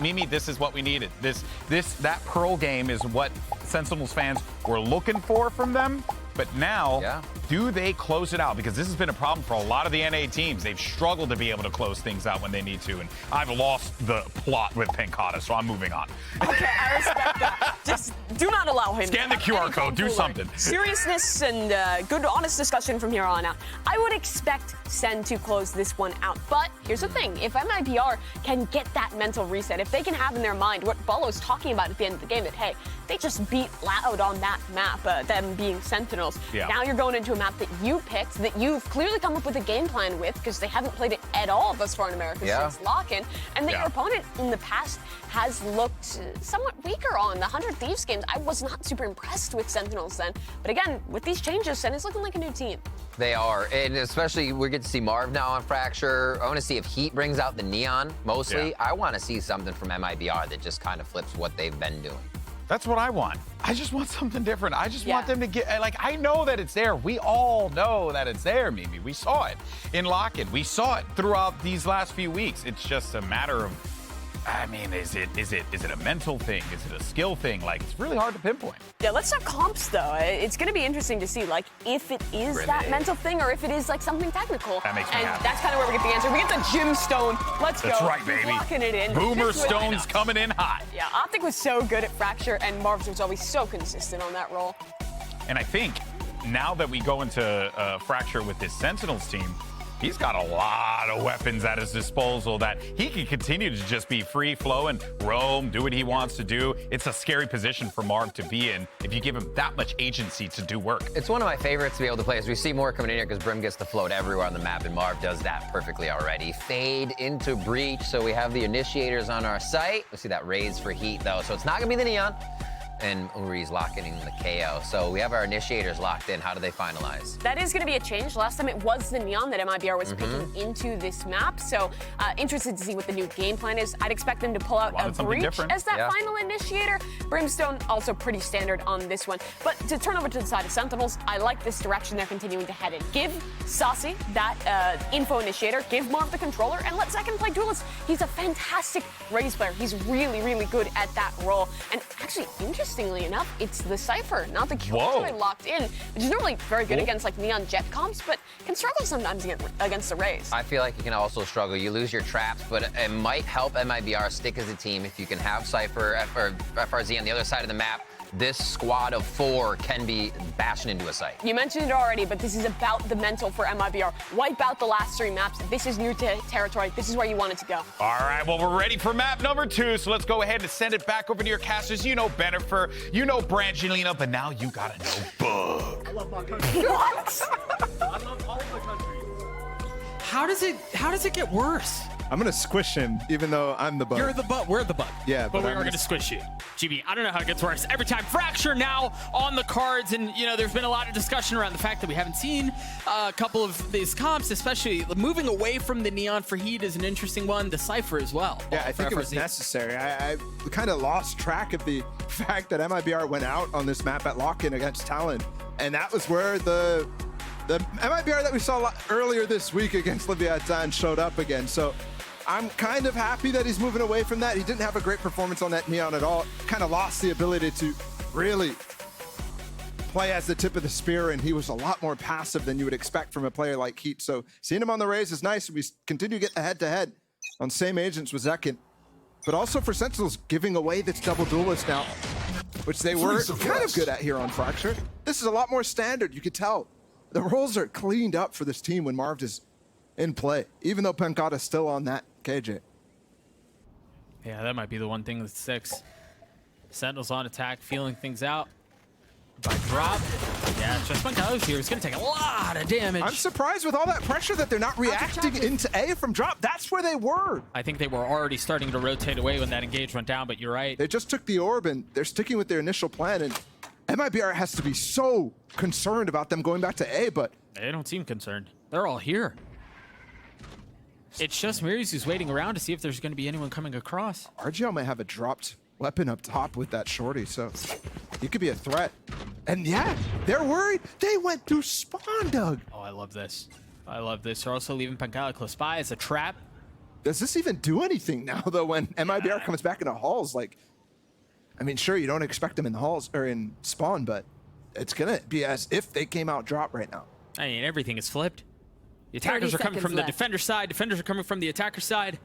S5: Mimi, this is what we needed. That Pearl game is what Sentinels fans were looking for from them. But now, do they close it out? Because this has been a problem for a lot of the NA teams. They've struggled to be able to close things out when they need to. And I've lost the plot with pANcada, so I'm moving on.
S7: Okay, I respect that. Just do not allow him.
S5: Scan the QR code. Do something.
S7: Seriousness and good, honest discussion from here on out. I would expect Sen to close this one out. But here's the thing. If MIBR can get that mental reset, if they can have in their mind what Bolo's talking about at the end of the game, that, hey, they just beat Loud on that map, them being Sentinels. Now you're going into a map that you picked, that you've clearly come up with a game plan with, because they haven't played it at all thus far in America since lock-in, and that your opponent in the past has looked somewhat weaker on. The 100 Thieves games, I was not super impressed with Sentinels then. But again, with these changes, Sen is looking like a new team.
S6: They are, and especially we get to see Marved now on Fracture. I want to see if Heat brings out the neon, mostly. I want to see something from MIBR that just kind of flips what they've been doing.
S5: That's what I want. I just want something different. I just want them to get, like, I know that it's there. We all know that it's there, Mimi. We saw it in Lock-In. We saw it throughout these last few weeks. It's just a matter of, I mean, is it a mental thing? Is it a skill thing? Like, it's really hard to pinpoint.
S7: Yeah, let's talk comps, though. It's going to be interesting to see, like, if it is that mental thing or if it is, like, something technical.
S5: That makes me happy.
S7: And that's kind of where we get the answer. We get the Gemstone. Let's go.
S5: That's right, baby.
S7: Locking it in.
S5: Boomer Stone's coming in hot.
S7: Yeah, Optic was so good at Fracture, and Marved was always so consistent on that role.
S5: And I think now that we go into Fracture with this Sentinels team, he's got a lot of weapons at his disposal that he can continue to just be free flowing, roam, do what he wants to do. It's a scary position for Marv to be in if you give him that much agency to do work.
S6: It's one of my favorites to be able to play as we see more coming in here because Brim gets to float everywhere on the map, and Marv does that perfectly already. Fade into breach, so we have the initiators on our site. We see that raise for heat though, so it's not gonna be the neon. And murizzz locking in the KO. So we have our initiators locked in. How do they finalize?
S7: That is going to be a change. Last time it was the neon that MIBR was picking into this map. So interested to see what the new game plan is. I'd expect them to pull out a breach as that final initiator. Brimstone also pretty standard on this one. But to turn over to the side of Sentinels, I like this direction they're continuing to head in. Give Sacy that info initiator, give Marv the controller, and let zekken play duelist. He's a fantastic raise player. He's really, really good at that role. And actually, interestingly enough, it's the Cypher, not the Killjoy locked in, which is normally very good against like Neon Jet comps, but can struggle sometimes against the Raze.
S6: I feel like you can also struggle. You lose your traps, but it might help MIBR stick as a team if you can have Cypher or FRZ on the other side of the map. This squad of 4 can be bashing into a site.
S7: You mentioned it already, but this is about the mental for MIBR. Wipe out the last 3 maps. This is new territory. This is where you want it to go.
S5: All right, well, we're ready for map number 2, so let's go ahead and send it back over to your casters. You know Bennifer, you know Brangelina, but now you gotta know Bug.
S9: I love my country.
S7: What?
S9: I love all of my country.
S2: How does it get worse?
S1: I'm gonna squish him, even though I'm the bug.
S2: You're the bug. We're the bug.
S1: Yeah,
S2: but we
S1: I'm
S2: are gonna squish you. GB, I don't know how it gets worse. Every time Fracture now on the cards, and you know there's been a lot of discussion around the fact that we haven't seen a couple of these comps, especially moving away from the Neon for Heat is an interesting one. The Cypher as well.
S1: Yeah, I think it was necessary. I kind of lost track of the fact that MIBR went out on this map at lock-in against Talon, and that was where the MIBR that we saw earlier this week against Leviathan showed up again. So I'm kind of happy that he's moving away from that. He didn't have a great performance on that Neon at all. Kind of lost the ability to really play as the tip of the spear, and he was a lot more passive than you would expect from a player like Heat. So seeing him on the Raze is nice. We continue to get the head-to-head on same agents with zekken, but also for Sentinels giving away this double duelist now, which they were kind of good at here on Fracture. This is a lot more standard, you could tell. The roles are cleaned up for this team when Marved is in play, even though pANcada is still on that KJ.
S2: Yeah, that might be the one thing that sticks. Sentinels on attack, feeling things out. By drop. Yeah, just pANcada's here. It's going to take a lot of damage.
S1: I'm surprised with all that pressure that they're not reacting into A from drop. That's where they were.
S2: I think they were already starting to rotate away when that engage went down, but you're right.
S1: They just took the orb, and they're sticking with their initial plan, and MIBR has to be so concerned about them going back to A, but
S2: they don't seem concerned. They're all here. It's just murizzz who's waiting around to see if there's going to be anyone coming across.
S1: RgL might have a dropped weapon up top with that shorty, so he could be a threat. And yeah, they're worried. They went through spawn, Doug.
S2: Oh, I love this. I love this. They're also leaving pANcada close by as a trap.
S1: Does this even do anything now, though, when MIBR comes back into halls? Like, I mean, sure, you don't expect them in the halls or in spawn, but it's going to be as if they came out drop right now.
S2: I mean, everything is flipped. The attackers are coming from the defender side. Defenders are coming from the attacker side.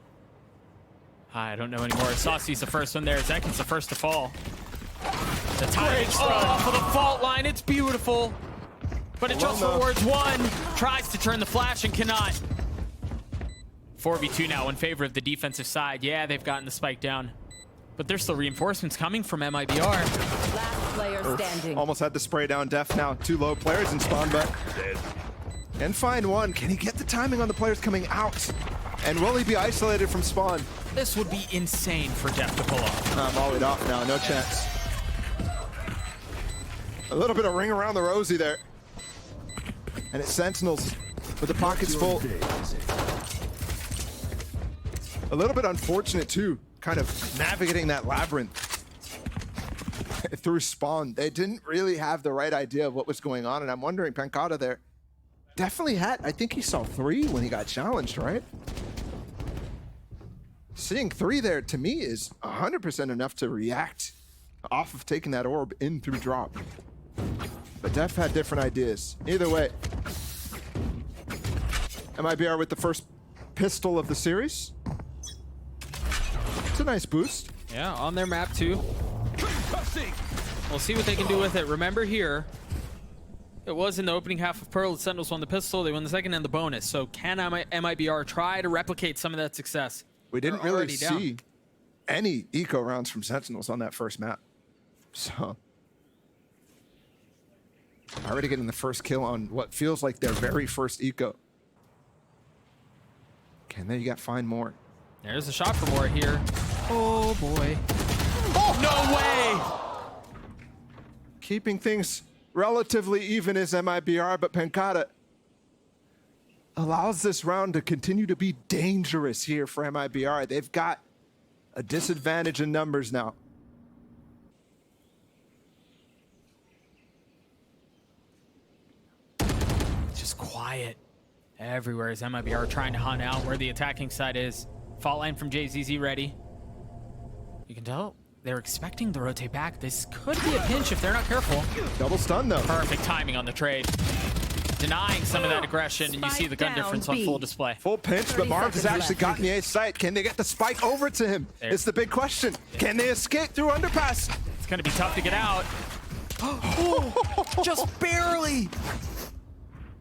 S2: I don't know anymore. Sacy's the first one there. Zekken's the first to fall. The timing off of the fault line. It's beautiful. But it just rewards one. Tries to turn the flash and cannot. 4v2 now in favor of the defensive side. Yeah, they've gotten the spike down. But there's still reinforcements coming from MIBR.
S3: Last player standing.
S1: Almost had the spray down dephh now. 2 low players in spawn, but and find one. Can he get the timing on the players coming out? And will he be isolated from spawn?
S2: This would be insane for dephh to pull off.
S1: Volleyed off now, no chance. A little bit of ring around the rosy there. And it's Sentinels with the pockets full. A little bit unfortunate too, kind of navigating that labyrinth through spawn. They didn't really have the right idea of what was going on, and I'm wondering, pANcada there definitely had, I think he saw 3 when he got challenged, right? Seeing 3 there, to me, is 100% enough to react off of taking that orb in through drop. But dephh had different ideas. Either way, MIBR with the first pistol of the series. It's a nice boost.
S2: Yeah, on their map too. We'll see what they can do with it. Remember here, It was in the opening half of Pearl. The Sentinels won the pistol. They won the second and the bonus. So can MIBR try to replicate some of that success?
S1: We didn't really see any eco rounds from Sentinels on that first map. So already getting the first kill on what feels like their very first eco. Can they find more?
S2: There's a shot for more here. Oh boy. Oh, no way!
S1: Keeping things relatively even is MIBR, but pANcada allows this round to continue to be dangerous here for MIBR. They've got a disadvantage in numbers now.
S2: It's just quiet everywhere as MIBR trying to hunt out where the attacking side is. Fault line from JZZ ready. You can tell they're expecting to rotate back. This could be a pinch if they're not careful.
S1: Double stun though.
S2: Perfect timing on the trade. Denying some of that aggression, and you see the gun difference on full display.
S1: Full pinch, but Marved has actually gotten the A site. Can they get the spike over to him? It's the big question. Can they escape through underpass?
S2: It's gonna be tough to get out. Just barely.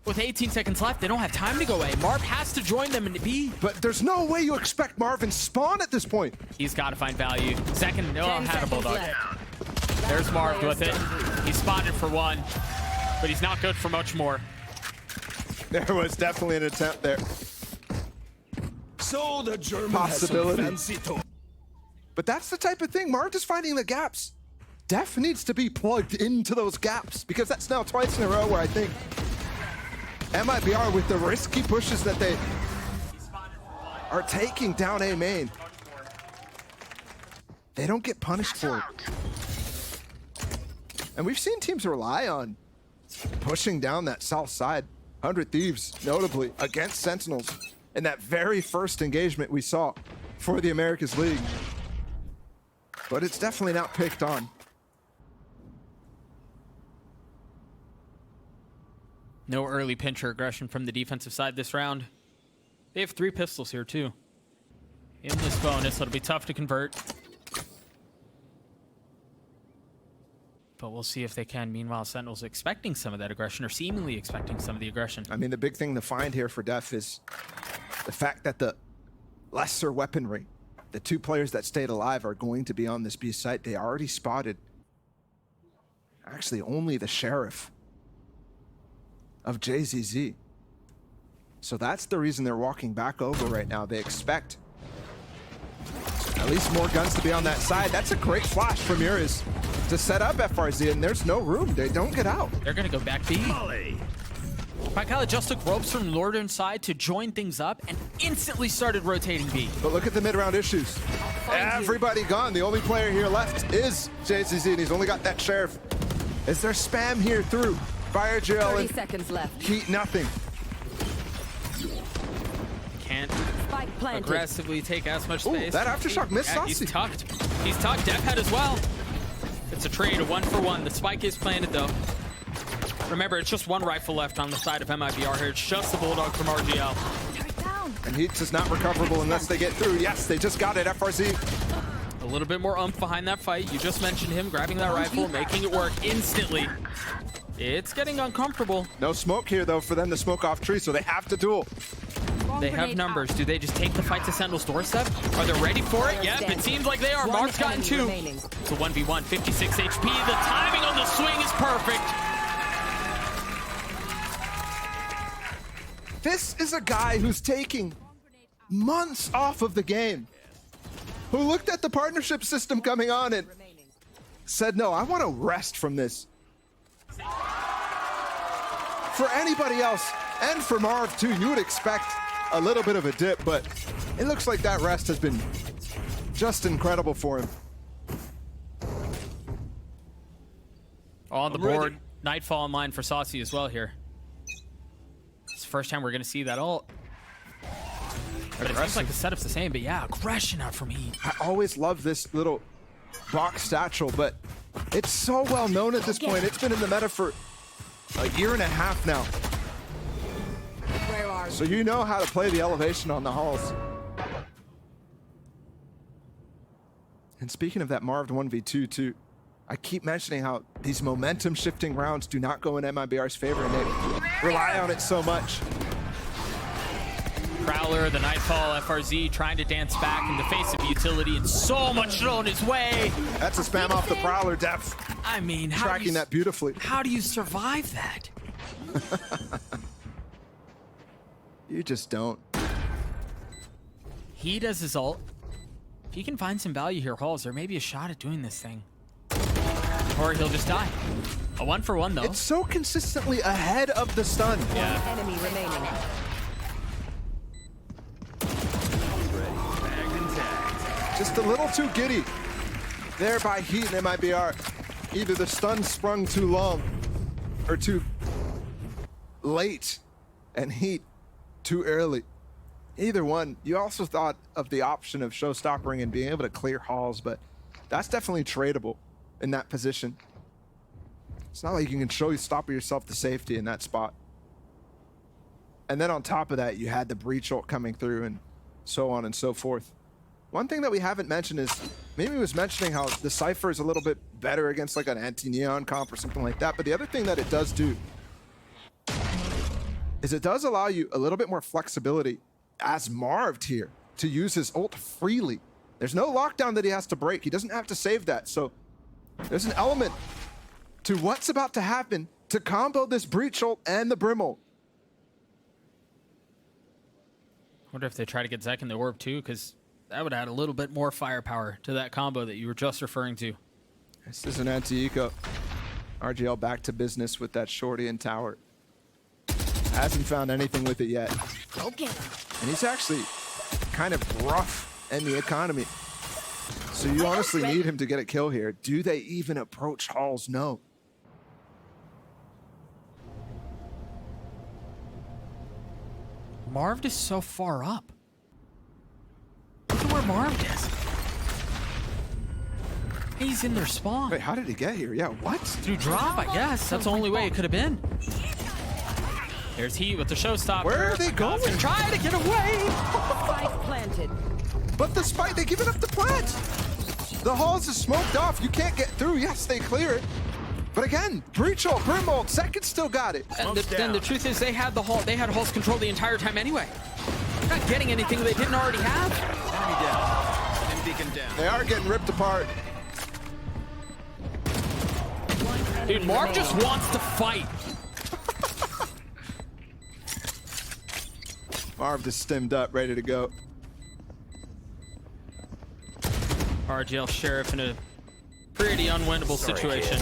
S2: With 18 seconds left, they don't have time to go A. Marv has to join them in B.
S1: But there's no way you expect Marvin spawn at this point.
S2: He's got to find value. Zekken, had a bulldog. There's Marv with it. He's spotted for one, but he's not good for much more.
S1: There was definitely an attempt there.
S8: So the German
S1: Possibility.
S8: has some fancy
S1: But that's the type of thing. Marved is finding the gaps. dephh needs to be plugged into those gaps, because that's now twice in a row where I think MIBR, with the risky pushes that they are taking down A main, they don't get punished for it. And we've seen teams rely on pushing down that south side. 100 Thieves, notably, against Sentinels in that very first engagement we saw for the Americas League. But it's definitely not picked on.
S2: No early pincher aggression from the defensive side this round. They have 3 pistols here, too. In this bonus, it'll be tough to convert. But we'll see if they can. Meanwhile, Sentinels expecting some of that aggression, or seemingly expecting some of the aggression.
S1: I mean, the big thing to find here for dephh is the fact that the lesser weaponry, the 2 players that stayed alive, are going to be on this B site. They already spotted, actually, only the sheriff of JZZ. So that's the reason they're walking back over right now. They expect at least more guns to be on that side. That's a great flash from murizzz to set up FRZ, and there's no room. They don't get out.
S2: They're gonna go back B. pANcada just took ropes from northern side to join things up and instantly started rotating B.
S1: But look at the mid-round issues. Everybody gone. The only player here left is JZZ, and he's only got that sheriff. Is there spam here through by RgL?
S3: 30 seconds left.
S1: Heat nothing.
S2: Can't
S3: Spike planted.
S2: aggressively take as much
S1: Ooh,
S2: space.
S1: that aftershock missed
S2: Yeah, he's
S1: Sacy.
S2: tucked. He's tucked. dephh had as well. It's a trade, a 1-for-1. The spike is planted, though. Remember, it's just 1 rifle left on the side of MIBR here. It's just the bulldog from RgL.
S1: And Heat is not recoverable unless they get through. Yes, they just got it, FRZ.
S2: A little bit more oomph behind that fight. You just mentioned him grabbing that rifle, making it work instantly. It's getting uncomfortable.
S1: No smoke here, though, for them to smoke off tree, so they have to duel.
S2: They have numbers. Do they just take the fight to Sentinel's doorstep? Are they ready for it? Yep, it seems like they are. Marv's gotten 2. It's a 1v1, 56 HP. The timing on the swing is perfect.
S1: This is a guy who's taking months off of the game, who looked at the partnership system coming on and said, no, I want to rest from this. For anybody else, and for Marv too, you would expect a little bit of a dip, but it looks like that rest has been just incredible for him.
S2: On the board, Nightfall in line for Sacy as well here. It's the first time we're going to see that ult. But it seems like the setup's the same, but yeah, aggression out from Heat.
S1: I always love this little box satchel, but it's so well known at this point. It's been in the meta for a year and a half now. So you know how to play the elevation on the halls. And speaking of that Marved 1v2 too, I keep mentioning how these momentum shifting rounds do not go in MIBR's favor, and they rely on it so much.
S2: Prowler, the Nightfall, FRZ trying to dance back in the face of utility, and so much thrown his way.
S1: That's a spam off the Prowler, dephh.
S2: I mean,
S1: tracking that beautifully.
S2: How do you survive that?
S1: You just don't.
S2: He does his ult. If he can find some value here, Halls, there may be a shot at doing this thing. Or he'll just die. A 1-for-1 though.
S1: It's so consistently ahead of the stun.
S2: Yeah.
S3: Enemy remaining.
S1: Just a little too giddy there by Heat and MIBR. Either the stun sprung too long or too late, and Heat too early. Either one. You also thought of the option of showstoppering and being able to clear Halls, but that's definitely tradable in that position. It's not like you can showstopper yourself to safety in that spot. And then on top of that, you had the breach ult coming through and so on and so forth. One thing that we haven't mentioned is, Mimi was mentioning how the Cypher is a little bit better against like an anti-neon comp or something like that, but the other thing that it does do is it does allow you a little bit more flexibility as Marved here to use his ult freely. There's no lockdown that he has to break. He doesn't have to save that. So there's an element to what's about to happen to combo this breach ult and the brim ult.
S2: Wonder if they try to get zekken the orb too, because that would add a little bit more firepower to that combo that you were just referring to.
S1: This is an anti-eco. RGL back to business with that shorty in tower. Hasn't found anything with it yet.
S3: Okay.
S1: And he's actually kind of rough in the economy. So you honestly need him to get a kill here. Do they even approach Halls? No.
S2: Marved is so far up. Look at where Marved is. He's in their spawn.
S1: Wait, how did he get here? Yeah, what?
S2: Through drop, I guess. That's the only way it could have been. There's Heat with the showstopper.
S1: Where are they going?
S2: Try to get away.
S3: Spike planted.
S1: But the spike, they give it up to plant. The Halls is smoked off. You can't get through. Yes, they clear it. But again, breach ult, brim ult, Zekken still got it.
S2: And then the truth is they had the Hall. They had Halls control the entire time anyway. They're not getting anything they didn't already have.
S1: They are getting ripped apart.
S2: Dude, Marv just wants to fight.
S1: Marv just stemmed up, ready to go.
S2: RGL Sheriff in a pretty unwinnable situation.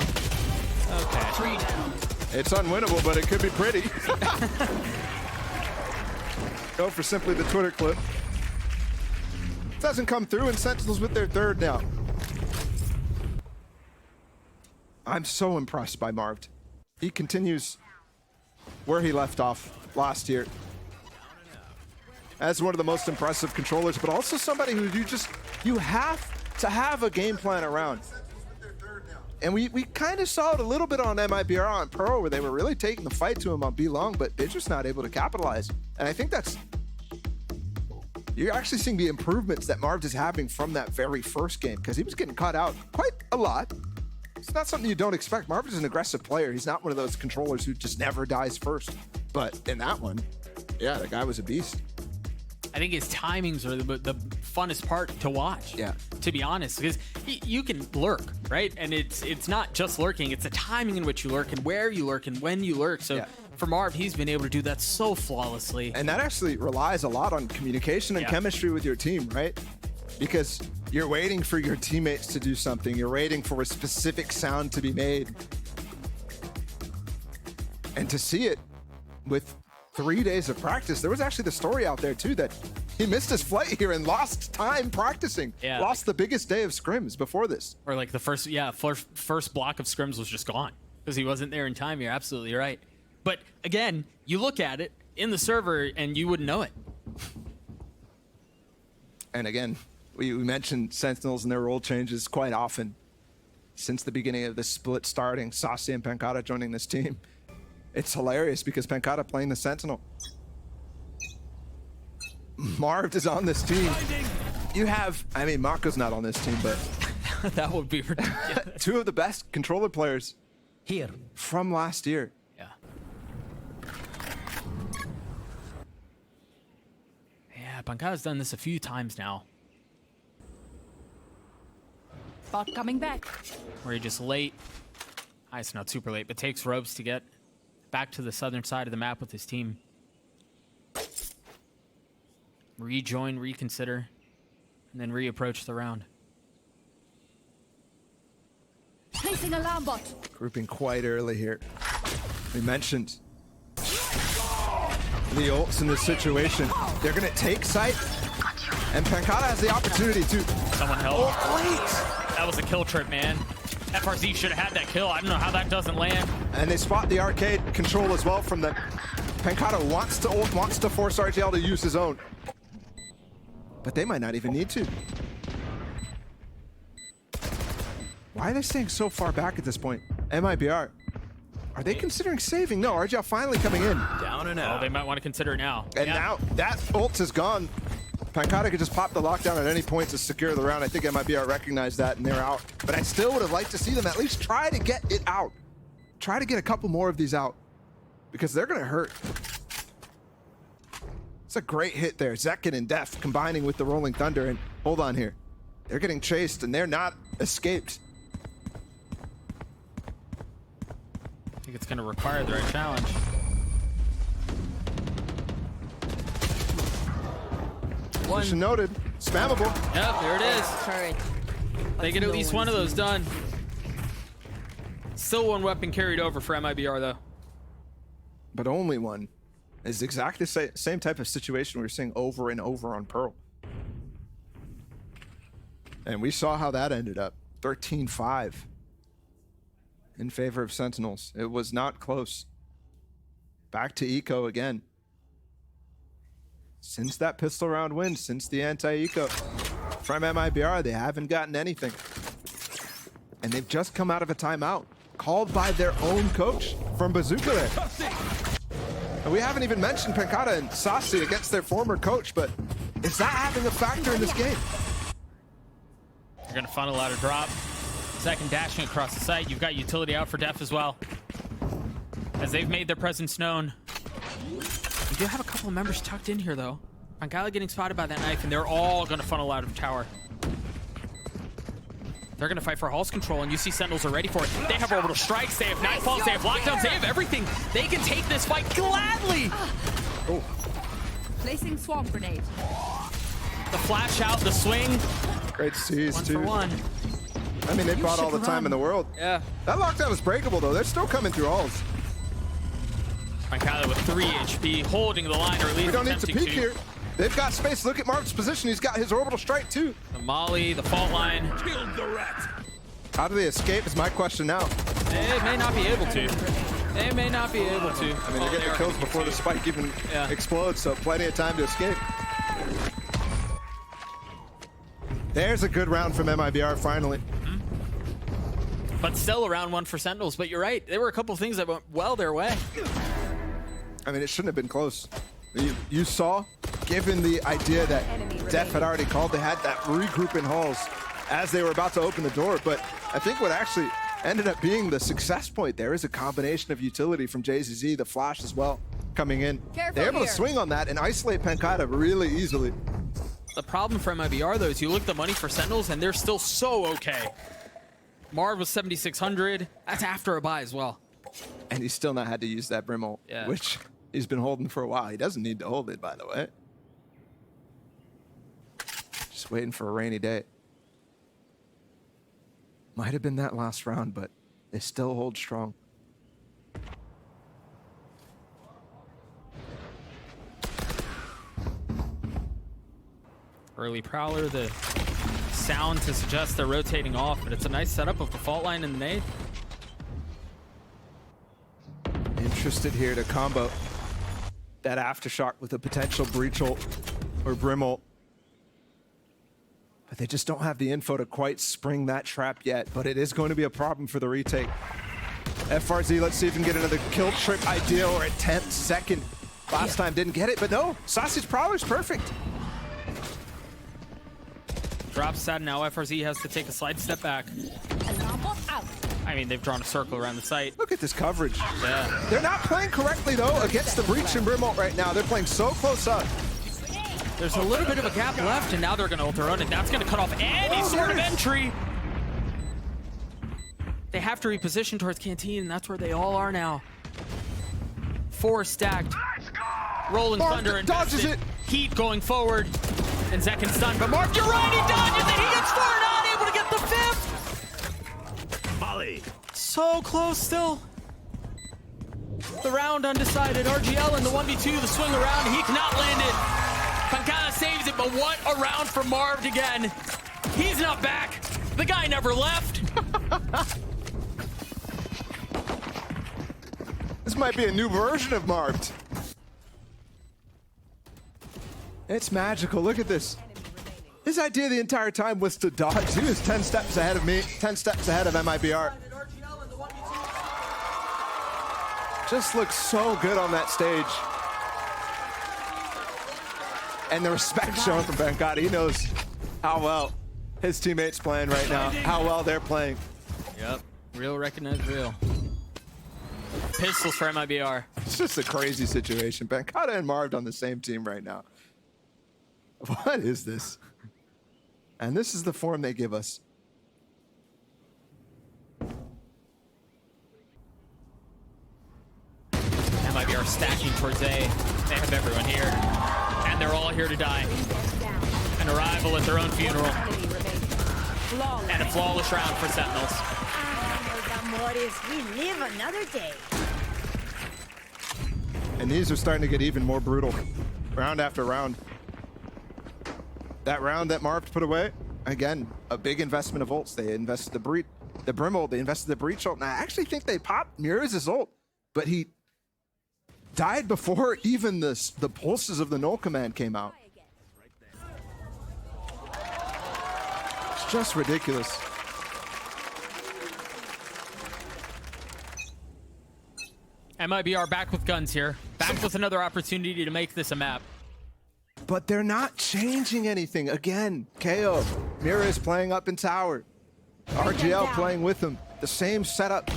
S2: Okay. 3 down.
S1: It's unwinnable, but it could be pretty. Go for simply the Twitter clip. Doesn't come through, and Sentinels with their third now. I'm so impressed by Marved. He continues where he left off last year as one of the most impressive controllers, but also somebody who you have to have a game plan around. And we kind of saw it a little bit on MIBR on Pro, where they were really taking the fight to him on B long, but they're just not able to capitalize. And I think you're actually seeing the improvements that Marved is having from that very first game, because he was getting caught out quite a lot. It's not something you don't expect. Marved is an aggressive player. He's not one of those controllers who just never dies first. But in that one, yeah, the guy was a beast.
S2: I think his timings are the funnest part to watch.
S1: Yeah.
S2: To be honest, because you can lurk, right? And it's not just lurking; it's the timing in which you lurk and where you lurk and when you lurk. So for Marv, he's been able to do that so flawlessly.
S1: And that actually relies a lot on communication and chemistry with your team, right? Because you're waiting for your teammates to do something. You're waiting for a specific sound to be made. And to see it with 3 days of practice, there was actually the story out there too that he missed his flight here and lost time practicing.
S2: Yeah.
S1: Lost the biggest day of scrims before this.
S2: Or like the first block of scrims was just gone because he wasn't there in time. You're absolutely right. But again, you look at it in the server and you wouldn't know it.
S1: And again, we mentioned Sentinels and their role changes quite often since the beginning of the split starting. Sacy and pANcada joining this team. It's hilarious because pANcada playing the Sentinel. Marved is on this team. You have, I mean, Mako's not on this team, but
S2: That would be ridiculous.
S1: Two of the best controller players
S8: Here.
S1: from last year.
S2: Yeah. Yeah, pANcada's done this a few times now.
S4: Bot coming back.
S2: Where he just late. It's not super late, but takes ropes to get back to the southern side of the map with his team. Rejoin, reconsider, and then reapproach the round.
S4: Placing alarm bot.
S1: Grouping quite early here. We mentioned the ults in this situation. They're going to take site, and pANcada has the opportunity to.
S2: Someone help.
S1: Oh, wait!
S2: That was a kill trip, man. FRZ should have had that kill. I don't know how that doesn't land.
S1: And they spot the arcade control as well from the. pANcada wants to ult, wants to force RgL to use his own. But they might not even need to. Why are they staying so far back at this point? MIBR. Are they considering saving? No, RgL finally coming in.
S9: Down and out.
S2: Oh, they might want to consider it now.
S1: And now that ult is gone. pANcada could just pop the lockdown at any point to secure the round. I think MIBR recognized that and they're out. But I still would have liked to see them at least try to get it out. Try to get a couple more of these out. Because they're going to hurt. It's a great hit there. Zekken and dephh combining with the Rolling Thunder. And hold on here. They're getting chased and they're not escaped.
S2: I think it's going to require the right challenge.
S1: Position noted. Spammable.
S2: Yep, there it is.
S3: Turret.
S2: They get at least one of those done. Still one weapon carried over for MIBR, though.
S1: But only one. It's exactly the same type of situation we were seeing over and over on Pearl. And we saw how that ended up. 13-5 in favor of Sentinels. It was not close. Back to eco again. Since that pistol round win, since the anti-eco from MIBR, they haven't gotten anything. And they've just come out of a timeout called by their own coach from Bazooka there. And we haven't even mentioned pANcada and Sacy against their former coach, but is that having a factor in this game?
S2: They're going to funnel out a drop. Second dashing across the site. You've got utility out for dephh as well. As they've made their presence known. We do have a couple of members tucked in here, though. pANcada getting spotted by that knife, and they're all going to funnel out of tower. They're going to fight for Hall's control, and you see Sentinels are ready for it. They have orbital strikes, they have nightfalls, they have lockdowns, they have everything. They can take this fight gladly.
S1: Oh.
S4: Placing swamp grenade.
S2: The flash out, the swing.
S1: Great C's,
S2: One
S1: too.
S2: for one.
S1: I mean, they bought all the time in the world.
S2: Yeah.
S1: That lockdown is breakable, though. They're still coming through alls.
S2: pANcada with 3 HP, holding the line, or at least
S1: We don't need to
S2: attempting
S1: peek here. They've got space. Look at Marv's position. He's got his orbital strike, too.
S2: The molly, the fault line.
S9: Killed the rat.
S1: How do they escape is my question now.
S2: They may not be able to. They may not be able to.
S1: I mean, they're getting the kills before the spike even explodes, so plenty of time to escape. There's a good round from MIBR, finally.
S2: But still around one for Sentinels. But you're right. There were a couple of things that went well their way.
S1: I mean, it shouldn't have been close. You saw, given the idea that dephh had already called, they had that regroup in halls as they were about to open the door. But I think what actually ended up being the success point there is a combination of utility from JZZ, the flash as well, coming in. They're able to swing on that and isolate pANcada really easily.
S2: The problem for MIBR, though, is you look at the money for Sentinels, and they're still so okay. Marved was 7,600. That's after a buy as well.
S1: And he's still not had to use that Brim ult, which he's been holding for a while. He doesn't need to hold it, by the way. Just waiting for a rainy day. Might have been that last round, but they still hold strong.
S2: Early Prowler, the sound to suggest they're rotating off, but it's a nice setup of the fault line and the nade.
S1: Interested here to combo that aftershock with a potential breach ult or Brim ult. But they just don't have the info to quite spring that trap yet, but it is going to be a problem for the retake. FRZ, let's see if we can get another kill trip idea or a 10th second. Last time didn't get it, but no, Sacy's Prowler's perfect.
S2: Drops that, now FRZ has to take a slight step back.
S4: Alarm bot out.
S2: I mean, they've drawn a circle around the site.
S1: Look at this coverage.
S2: Yeah.
S1: They're not playing correctly, though, against the Breach and Brimalt right now. They're playing so close up.
S2: There's a little bit of a gap left, and now they're going to ult their own, and that's going to cut off any sort of entry. They have to reposition towards Canteen, and that's where they all are now. 4 stacked. Rolling Thunder and
S1: dodges it.
S2: Heat going forward, and zekken stunned. But Marved, you're right, he dodges it. He gets 4, not able to get the 5th.
S9: Molly.
S2: So close still. The round undecided. RgL in the 1v2, the swing around. He cannot land it. pANcada saves it, but what a round for Marved again. He's not back. The guy never left.
S1: This might be a new version of Marved. It's magical. Look at this. His idea the entire time was to dodge. He was 10 steps ahead of me, 10 steps ahead of MIBR. Just looks so good on that stage. And the respect shown from pANcada. He knows how well his teammates playing right now, how well they're playing.
S2: Yep, real recognized real. Pistols for MIBR.
S1: It's just a crazy situation. pANcada and Marved on the same team right now. What is this? And this is the form they give us.
S2: MIBR stacking towards A. They have everyone here. And they're all here to die. An arrival at their own funeral. And a flawless round for Sentinels.
S3: We live another day.
S1: And these are starting to get even more brutal. Round after round. That round that Marved put away, again, a big investment of ults. They invested the Brim ult, they invested the Breach ult, and I actually think they popped murizz's ult, but he died before even the pulses of the null command came out. It's just ridiculous.
S2: MIBR back with guns here. Back with another opportunity to make this a map.
S1: But they're not changing anything. Again, KO, murizzz playing up in tower. RgL playing with them. The same setup.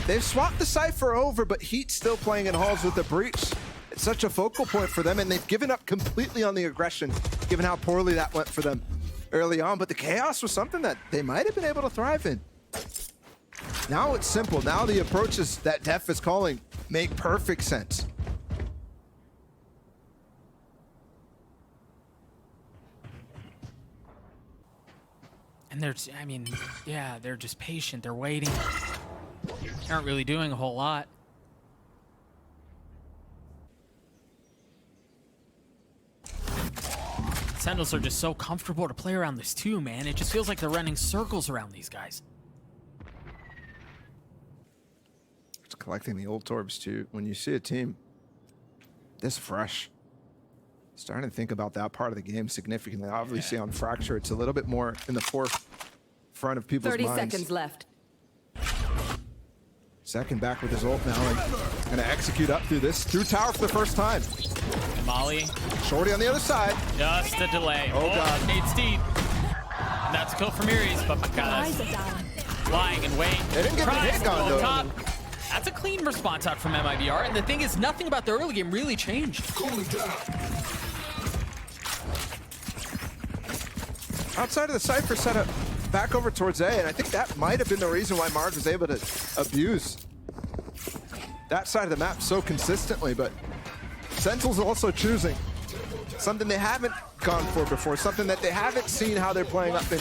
S1: They've swapped the Cypher over, but Heat's still playing in halls with the Breach. It's such a focal point for them, and they've given up completely on the aggression, given how poorly that went for them early on. But the chaos was something that they might have been able to thrive in. Now it's simple. Now the approaches that dephh is calling make perfect sense.
S2: And they're, I mean, yeah, they're just patient. They're waiting. They aren't really doing a whole lot. Sentinels are just so comfortable to play around this too, man. It just feels like they're running circles around these guys.
S1: It's collecting the old Torbs too. When you see a team this fresh, starting to think about that part of the game significantly. Obviously on Fracture, it's a little bit more in the forefront of people's
S3: 30
S1: minds.
S3: seconds left.
S1: Zekken back with his ult now, and gonna execute up through tower for the first time.
S2: And Molly.
S1: Shorty on the other side.
S2: Just a delay.
S1: Oh, God.
S2: Nade's deep. And that's a kill for murizzz, but pANcada's lying and waiting.
S1: They didn't get the
S2: Tries
S1: hit
S2: to
S1: gone,
S2: go
S1: though.
S2: top. That's a clean response out from MIBR, and the thing is, nothing about the early game really changed.
S1: Outside of the Cypher setup, back over towards A, and I think that might have been the reason why Marved was able to abuse that side of the map so consistently, but Sentinels also choosing something they haven't gone for before, something that they haven't seen how they're playing up in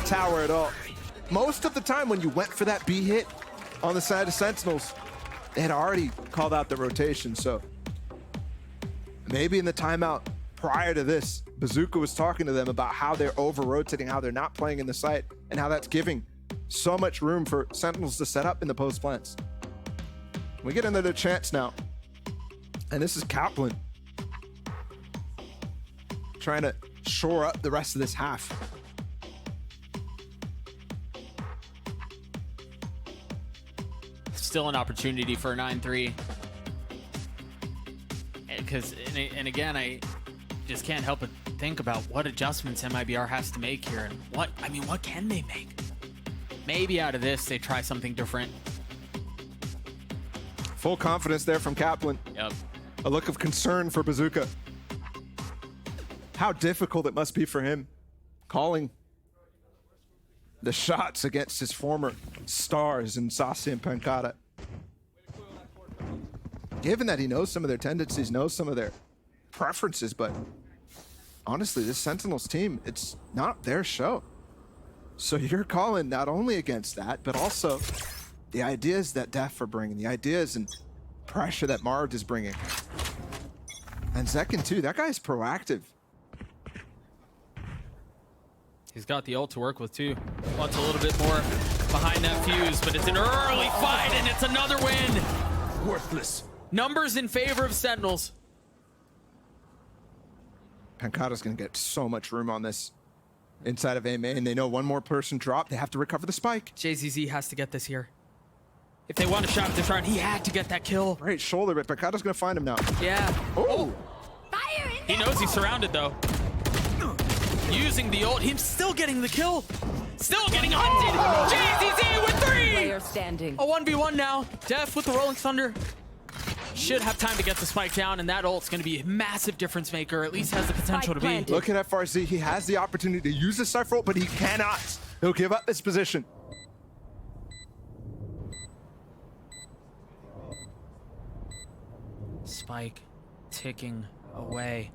S1: tower at all. Most of the time when you went for that B hit on the side of Sentinels, they had already called out the rotation, so maybe in the timeout prior to this, Bazooka was talking to them about how they're over-rotating, how they're not playing in the site, and how that's giving so much room for Sentinels to set up in the post plants. We get another chance now. And this is Kaplan trying to shore up the rest of this half.
S2: Still an opportunity for a 9-3. And again, I just can't help but think about what adjustments MIBR has to make here and what can they make? Maybe out of this, they try something different.
S1: Full confidence there from Kaplan.
S2: Yep.
S1: A look of concern for Bazooka. How difficult it must be for him calling the shots against his former stars in Sacy and pANcada. Given that he knows some of their tendencies, knows some of their preferences, but honestly, this Sentinels team, it's not their show. So you're calling not only against that, but also the ideas that dephh are bringing, the ideas and pressure that Marved is bringing. And Zekken too, that guy's proactive.
S2: He's got the ult to work with too. Wants a little bit more behind that fuse, but it's an early fight and it's another win.
S8: Worthless.
S2: Numbers in favor of Sentinels.
S1: pANcada's gonna get so much room on this inside of A main. They know one more person dropped. They have to recover the spike.
S2: JZZ has to get this here. If they want to shot this round, he had to get that kill.
S1: Great shoulder, but pANcada's gonna find him now.
S2: Yeah.
S1: Oh!
S4: Fire in
S2: He knows he's surrounded though. Using the ult, he's still getting the kill. Still getting hunted. JZZ with 3!
S3: Player standing.
S2: A 1v1 now. dephh with the Rolling Thunder. Should have time to get the spike down, and that ult's going to be a massive difference maker. At least has the potential to be.
S1: Look at FRZ. He has the opportunity to use the Cypher ult, but he cannot. He'll give up this position.
S2: Spike ticking away.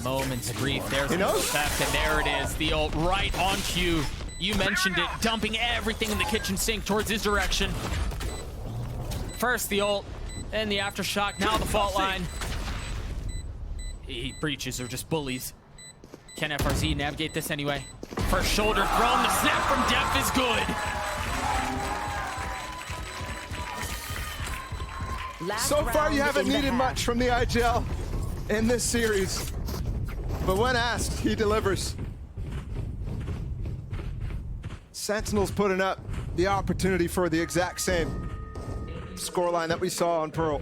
S2: Moments brief. There's the
S1: knows.
S2: effect, and there it is. The ult right on cue. You mentioned it, dumping everything in the kitchen sink towards his direction. First the ult, then the aftershock, now the fault line. Breaches are just bullies. Can FRZ navigate this anyway? First shoulder thrown, the snap from dephh is good.
S3: Last
S1: So far,
S3: round
S1: you haven't
S3: in the
S1: needed
S3: half.
S1: much from the RgL in this series. But when asked, he delivers. Sentinels putting up the opportunity for the exact same scoreline that we saw on Pearl.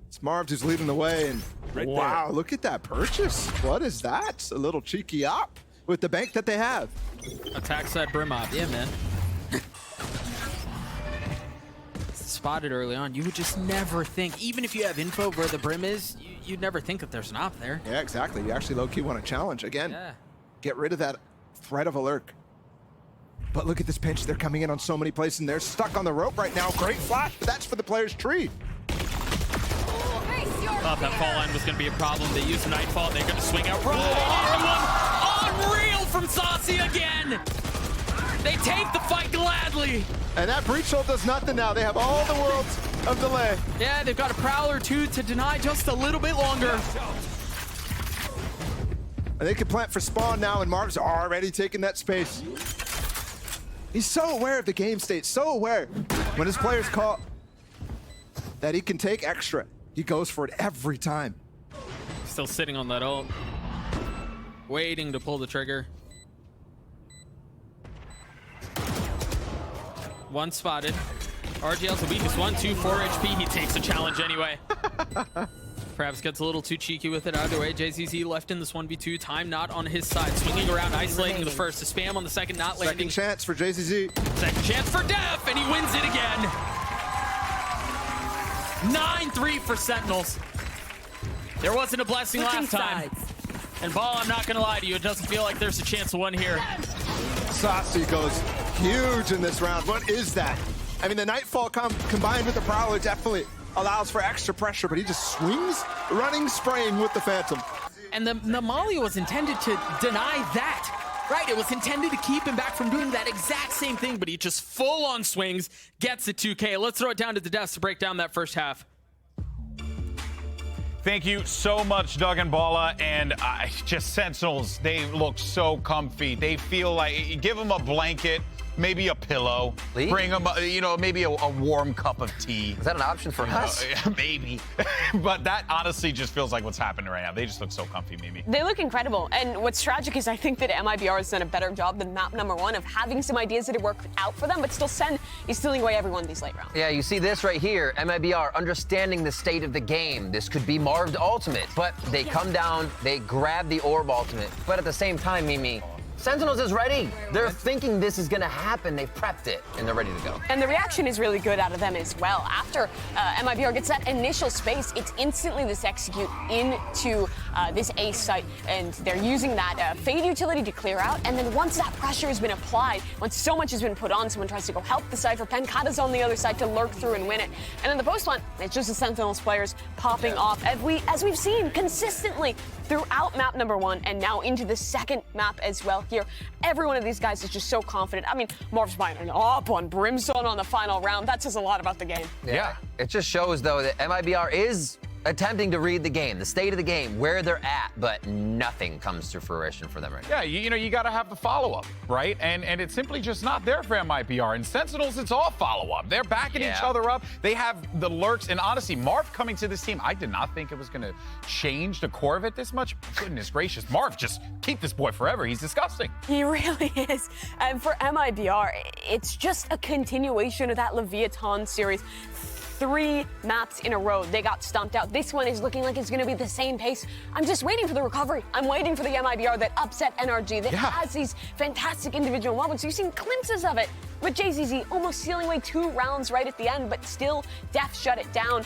S1: It's Marved who's leading the way, and wow, look at that purchase. What is that? A little cheeky op with the bank that they have.
S2: Attack side brim op, yeah, man. Spotted early on. You would just never think, even if you have info where the brim is, you'd never think that there's an op there.
S1: Yeah, exactly. You actually low-key want to challenge again.
S2: Yeah.
S1: Get rid of that threat of a lurk. But look at this pinch. They're coming in on so many places, and they're stuck on the rope right now. Great flash, but that's for the player's tree.
S2: Thought that fall line was going to be a problem. They use Nightfall. They're going to swing out right into one. Unreal from Sacy again. They take the fight gladly.
S1: And that breach ult does nothing now. They have all the worlds of delay.
S2: Yeah, they've got a Prowler too to deny just a little bit longer.
S1: And they can plant for spawn now, and Marv's already taking that space. He's so aware of the game state, so aware. When his players call that he can take extra, he goes for it every time.
S2: Still sitting on that ult. Waiting to pull the trigger. One spotted. RgL's the weakest one, 4 HP. He takes the challenge anyway. Perhaps gets a little too cheeky with it. Either way, JZZ left in this 1v2. Time not on his side. Swinging around, isolating the first. To spam on the second, not landing.
S1: Second chance for JZZ.
S2: Second chance for dephh, and he wins it again. 9-3 for Sentinels. There wasn't a blessing last time. And Ball, I'm not going to lie to you, it doesn't feel like there's a chance of one here.
S1: Sacy goes huge in this round. What is that? I mean, the Nightfall combined with the Prowler definitely allows for extra pressure, but he just swings, running, spraying with the Phantom.
S2: And the Molly was intended to deny that, right? It was intended to keep him back from doing that exact same thing, but he just full-on swings, gets it 2K. Let's throw it down to the desk to break down that first half.
S5: Thank you so much, Doug and Balla. And just Sentinels, they look so comfy. They feel like, give them a blanket maybe a pillow.
S6: Lee?
S5: Bring them, you know, maybe a warm cup of tea.
S6: Is that an option for us?
S5: Maybe. But that honestly just feels like what's happening right now. They just look so comfy, Mimi.
S7: They look incredible. And what's tragic is I think that MIBR has done a better job than map number 1 of having some ideas that have worked out for them, but still Sen is stealing away every one of these late rounds.
S6: Yeah, you see this right here. MIBR understanding the state of the game. This could be Marved ultimate, but they come down, they grab the orb ultimate. But at the same time, Mimi, Sentinels is ready. They're thinking this is gonna happen. They've prepped it, and they're ready to go.
S7: And the reaction is really good out of them as well. After MIBR gets that initial space, it's instantly this execute into this ace site, and they're using that Fade utility to clear out. And then once that pressure has been applied, once so much has been put on, someone tries to go help the Cypher. pANcada's on the other side to lurk through and win it. And in the post one, it's just the Sentinels players popping off, as we've seen consistently throughout map number 1 and now into the second map as well here. Every one of these guys is just so confident. I mean, Marv's buying an up on Brimstone on the final round. That says a lot about the game.
S6: Yeah. It just shows, though, that MIBR is attempting to read the game, the state of the game, where they're at, but nothing comes to fruition for them right now.
S5: Yeah, you know, you got to have the follow-up, right? And it's simply just not there for MIBR. And Sentinels, it's all follow-up. They're backing each other up. They have the lurks. And honestly, Marv coming to this team, I did not think it was going to change the core of it this much. Goodness gracious. Marv, just keep this boy forever. He's disgusting.
S7: He really is. And for MIBR, it's just a continuation of that Leviathan series. 3 maps in a row, they got stomped out. This one is looking like it's going to be the same pace. I'm just waiting for the recovery. I'm waiting for the MIBR that upset NRG, that has these fantastic individual moments. You've seen glimpses of it with JZZ almost stealing away 2 rounds right at the end, but still dephh shut it down.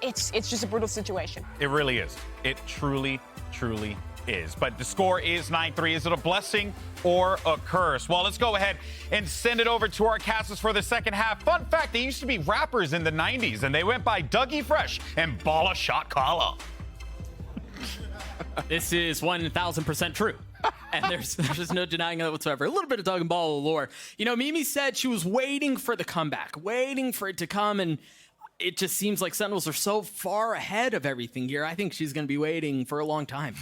S7: It's just a brutal situation.
S5: It really is. It truly, truly is. But the score is 9-3. Is it a blessing or a curse? Well, let's go ahead and send it over to our casters for the second half. Fun fact, they used to be rappers in the 90s, and they went by Dougie Fresh and Balla Shot Caller.
S2: This is 1,000% true. And there's just no denying that whatsoever. A little bit of Doug and Ball lore. You know, Mimi said she was waiting for the comeback, waiting for it to come, and it just seems like Sentinels are so far ahead of everything here. I think she's going to be waiting for a long time.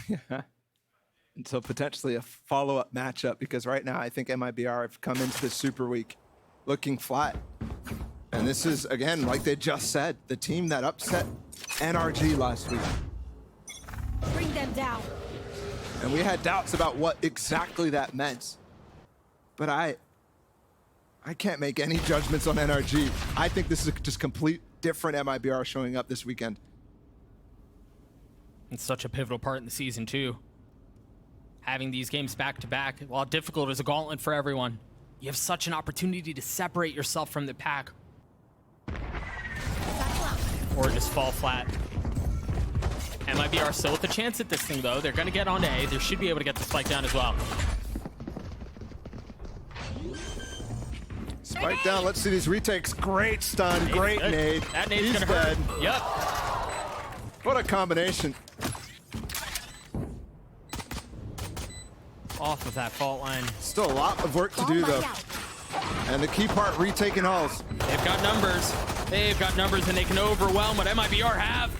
S1: And so potentially a follow-up matchup, because right now I think MIBR have come into this super week looking flat. And this is, again, like they just said, the team that upset NRG last week.
S4: Bring them down.
S1: And we had doubts about what exactly that meant. But I can't make any judgments on NRG. I think this is just complete different MIBR showing up this weekend.
S2: It's such a pivotal part in the season, too. Having these games back-to-back, while difficult, is a gauntlet for everyone. You have such an opportunity to separate yourself from the pack. Or just fall flat. MIBR still with a chance at this thing, though. They're going to get on A. They should be able to get the spike down as well.
S1: Spike down. Let's see these retakes. Great stun. Great nade.
S2: That nade's going to hurt. Yep.
S1: What a combination.
S2: Off of that fault line.
S1: Still a lot of work to do, though. And the key part, retaking halls.
S2: They've got numbers. They've got numbers, and they can overwhelm what MIBR have.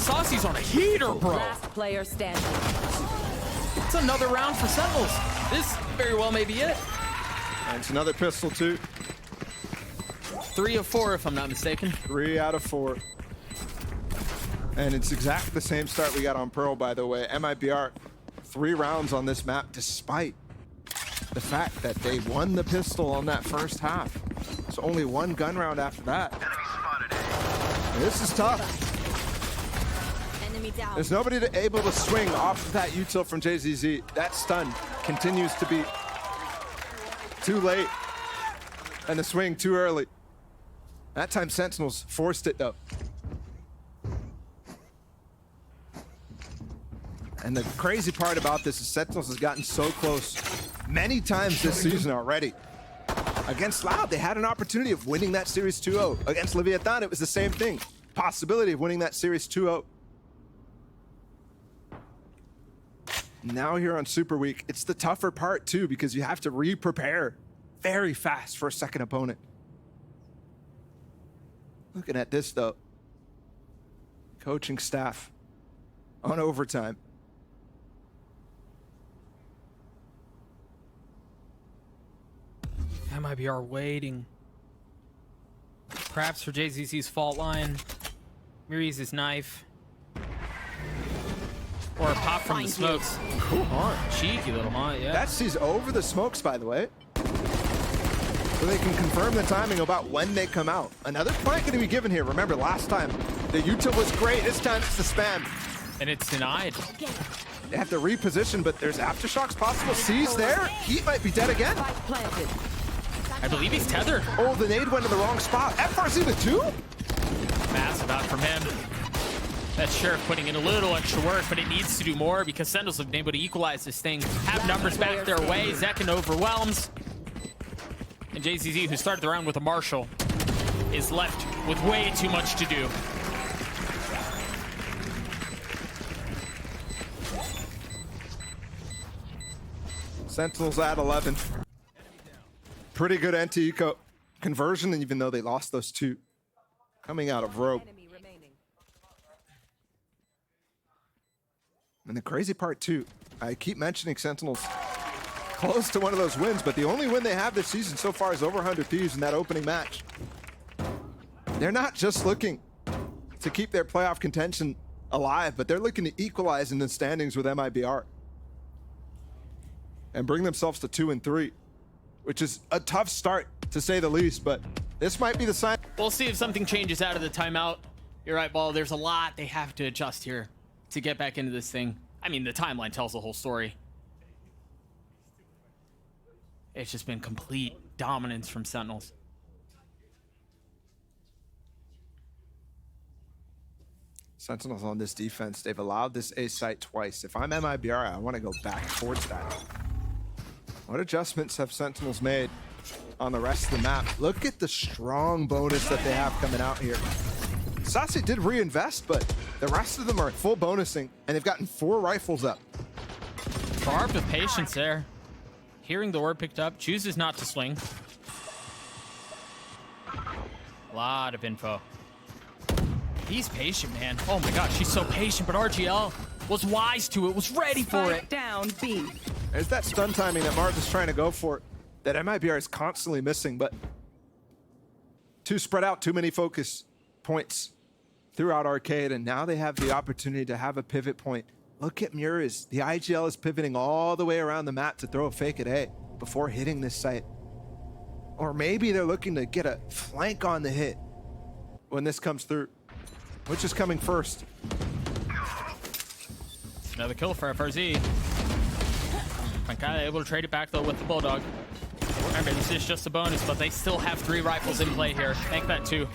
S2: Sacy's on a heater, bro.
S3: Last player standing.
S2: It's another round for Sentinels. This very well may be it.
S1: And it's another pistol, too.
S2: 3 of 4, if I'm not mistaken.
S1: 3 out of 4. And it's exactly the same start we got on Pearl, by the way. MIBR, 3 rounds on this map, despite the fact that they won the pistol on that first half. It's only 1 gun round after that. This is tough.
S4: Enemy down.
S1: There's nobody able to swing off of that util from JZZ. That stun continues to be too late, and the swing too early. That time Sentinels forced it, though. And the crazy part about this is Sentinels has gotten so close many times this season already. Against Loud, they had an opportunity of winning that series 2-0. Against Leviathan, it was the same thing. Possibility of winning that series 2-0. Now here on Super Week, it's the tougher part too, because you have to re-prepare very fast for a second opponent. Looking at this though, coaching staff on overtime.
S2: MIBR waiting. Perhaps for JZZ's fault line. murizz's knife. Or a pop from the smokes.
S1: Cool haunt.
S2: Cheeky little haunt, yeah.
S1: That sees over the smokes, by the way. So they can confirm the timing about when they come out. Another plant going to be given here. Remember, last time, the util was great. This time it's the spam.
S2: And it's denied.
S1: They have to reposition, but there's aftershocks possible. C's there. Heat might be dead again.
S3: Planted.
S2: I believe he's tethered.
S1: Oh, the nade went in the wrong spot. FRC with 2?
S2: Massive out from him. That Sheriff putting in a little extra work, but it needs to do more because Sentinels have been able to equalize this thing. Have numbers back their way. Zekken overwhelms. And JZZ, who started the round with a Marshall, is left with way too much to do.
S1: Sentinels at 11. Pretty good anti-eco conversion, even though they lost those 2 coming out of rope.
S3: Enemy remaining.
S1: And the crazy part too, I keep mentioning Sentinels close to one of those wins, but the only win they have this season so far is over 100 Thieves in that opening match. They're not just looking to keep their playoff contention alive, but they're looking to equalize in the standings with MIBR and bring themselves to 2 and 3, which is a tough start to say the least, but this might be the sign.
S2: We'll see if something changes out of the timeout. You're right, Ball. There's a lot they have to adjust here to get back into this thing. I mean, the timeline tells the whole story. It's just been complete dominance from Sentinels.
S1: Sentinels on this defense, they've allowed this A site twice. If I'm MIBR, I want to go back towards that. What adjustments have Sentinels made on the rest of the map? Look at the strong bonus that they have coming out here. Sacy did reinvest, but the rest of them are full bonusing, and they've gotten 4 rifles up.
S2: Marved with patience there. Hearing the word picked up, chooses not to swing. A lot of info. He's patient, man. Oh my God, she's so patient, but RGL was wise to it, was ready for it.
S3: Down B.
S1: There's that stun timing that Marved is trying to go for that MIBR is constantly missing, but too spread out, too many focus points throughout Arcade, and now they have the opportunity to have a pivot point. Look at murizzz. The IGL is pivoting all the way around the map to throw a fake at A before hitting this site. Or maybe they're looking to get a flank on the hit when this comes through. Which is coming first?
S2: Another kill for FRZ. pANcada able to trade it back though with the Bulldog. Remember, this is just a bonus, but they still have 3 rifles in play here. Make that 2.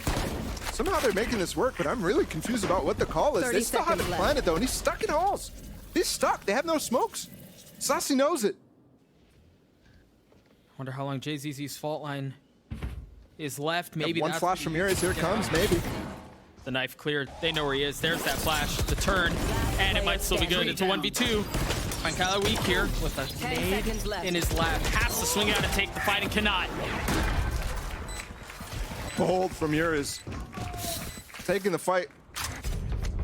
S1: Somehow they're making this work, but I'm really confused about what the call is. They still haven't planted though, and he's stuck in halls. He's stuck. They have no smokes. Sacy knows it.
S2: Wonder how long JZZ's fault line is left. Maybe
S1: one flash from murizzz. Here it comes. Maybe.
S2: The knife cleared. They know where he is. There's that flash. The turn. And it might still be good. It's a 1v2. pANcada weak here with a nade in his lap. Has to swing out and take the fight and cannot.
S1: Bold from murizzz. Taking the fight.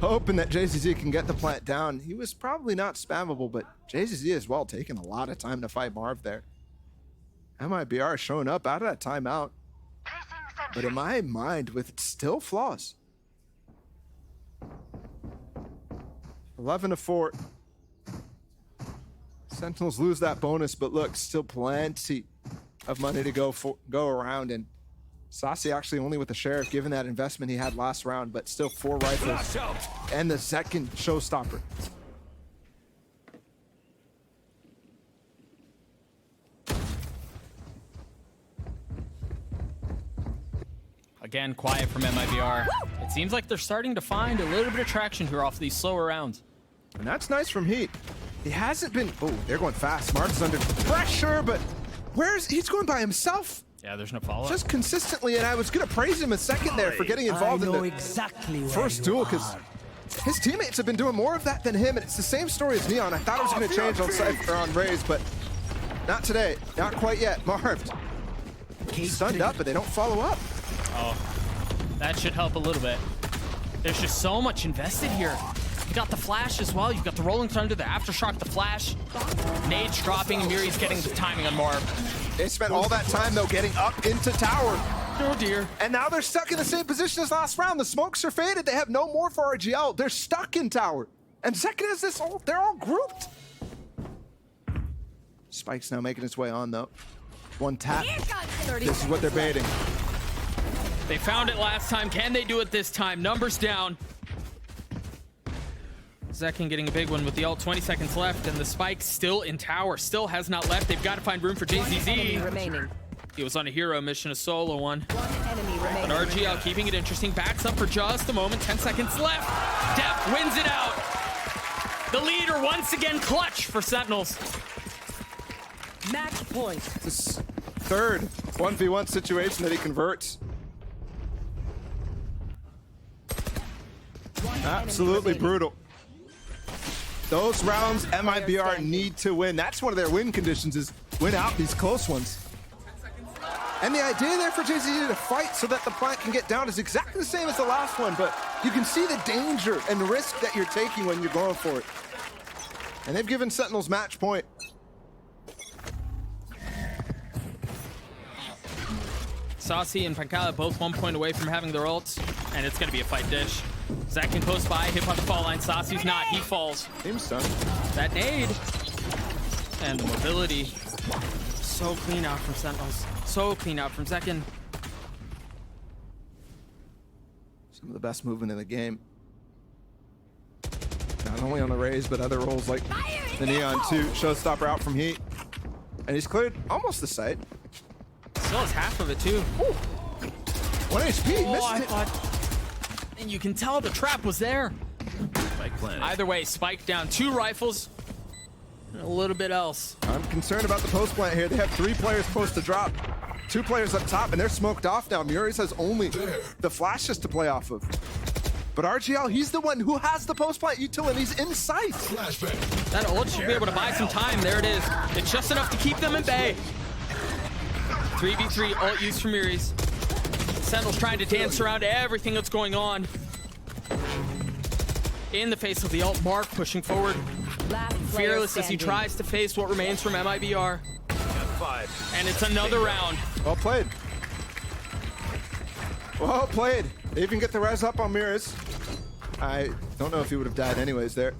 S1: Hoping that JZZ can get the plant down. He was probably not spammable, but JZZ as well taking a lot of time to fight Marv there. MIBR showing up out of that timeout. But in my mind, with still flaws. 11-4. Sentinels lose that bonus, but look, still plenty of money to go around. And Sacy actually only with the Sheriff, given that investment he had last round, but still 4 rifles and the zekken showstopper.
S2: Again, quiet from MIBR. It seems like they're starting to find a little bit of traction here off these slower rounds.
S1: And that's nice from Heat. He hasn't been... Oh, they're going fast. Mark's under pressure, but he's going by himself.
S2: Yeah, there's no follow-up.
S1: Just consistently, and I was going to praise him a second there for getting involved in the first duel, because his teammates have been doing more of that than him, and it's the same story as Neon. I thought it was going to change on Cypher on Raze, but not today. Not quite yet. Marved. Stunned up, but they don't follow up.
S2: Oh, that should help a little bit. There's just so much invested here. You got the flash as well. You've got the rolling thunder, the aftershock, the flash. Nades dropping, and murizzz getting the timing on Marv.
S1: They spent all that time, though, getting up into tower.
S2: Oh, dear.
S1: And now they're stuck in the same position as last round. The smokes are faded. They have no more for RgL. They're stuck in tower. And zekken has this ult. They're all grouped. Spike's now making its way on, though. One tap. This is what they're baiting.
S2: They found it last time. Can they do it this time? Numbers down. zekken getting a big one with the ult. 20 seconds left, and the spike still in tower. Still has not left. They've got to find room for JZZ. He was on a hero mission, a solo one. But RgL keeping it interesting. Backs up for just a moment. 10 seconds left. dephh wins it out. The leader once again clutch for Sentinels.
S3: Match point.
S1: This third 1v1 situation that he converts. Absolutely brutal. Those rounds MIBR need to win. That's one of their win conditions, is win out these close ones. And the idea there for JZZ to fight so that the plant can get down is exactly the same as the last one, but you can see the danger and risk that you're taking when you're going for it. And they've given Sentinels match point.
S2: Sacy and pANcada both 1 point away from having their ults, and it's going to be a fight dish. zekken close by, hit on the fall line. Sacy's not, he falls.
S1: Team stun.
S2: That nade. And the mobility. So clean out from Sentinels. So clean out from zekken.
S1: Some of the best movement in the game. Not only on the Raze, but other roles like the Neon 2. Showstopper out from Heat. And he's cleared almost the site.
S2: Still has half of it too. Ooh.
S1: 1 HP,
S2: Oh,
S1: missed
S2: I
S1: it.
S2: thought, and you can tell the trap was there. Either way, Spike down 2 rifles and a little bit else.
S1: I'm concerned about the post plant here. They have 3 players post to drop. 2 players up top, and they're smoked off now. murizzz has only the flashes to play off of. But RgL, he's the one who has the post plant util, and he's in sight.
S2: That ult should be able to buy some time. There it is. It's just enough to keep them in bay. 3v3 ult used for murizzz. Sentinels trying to dance around everything that's going on. In the face of the ult, Mark pushing forward. Fearless as he tries to face what remains from MIBR. And it's another round.
S1: Well played. Well played. They even get the res up on murizzz. I don't know if he would have died anyways there.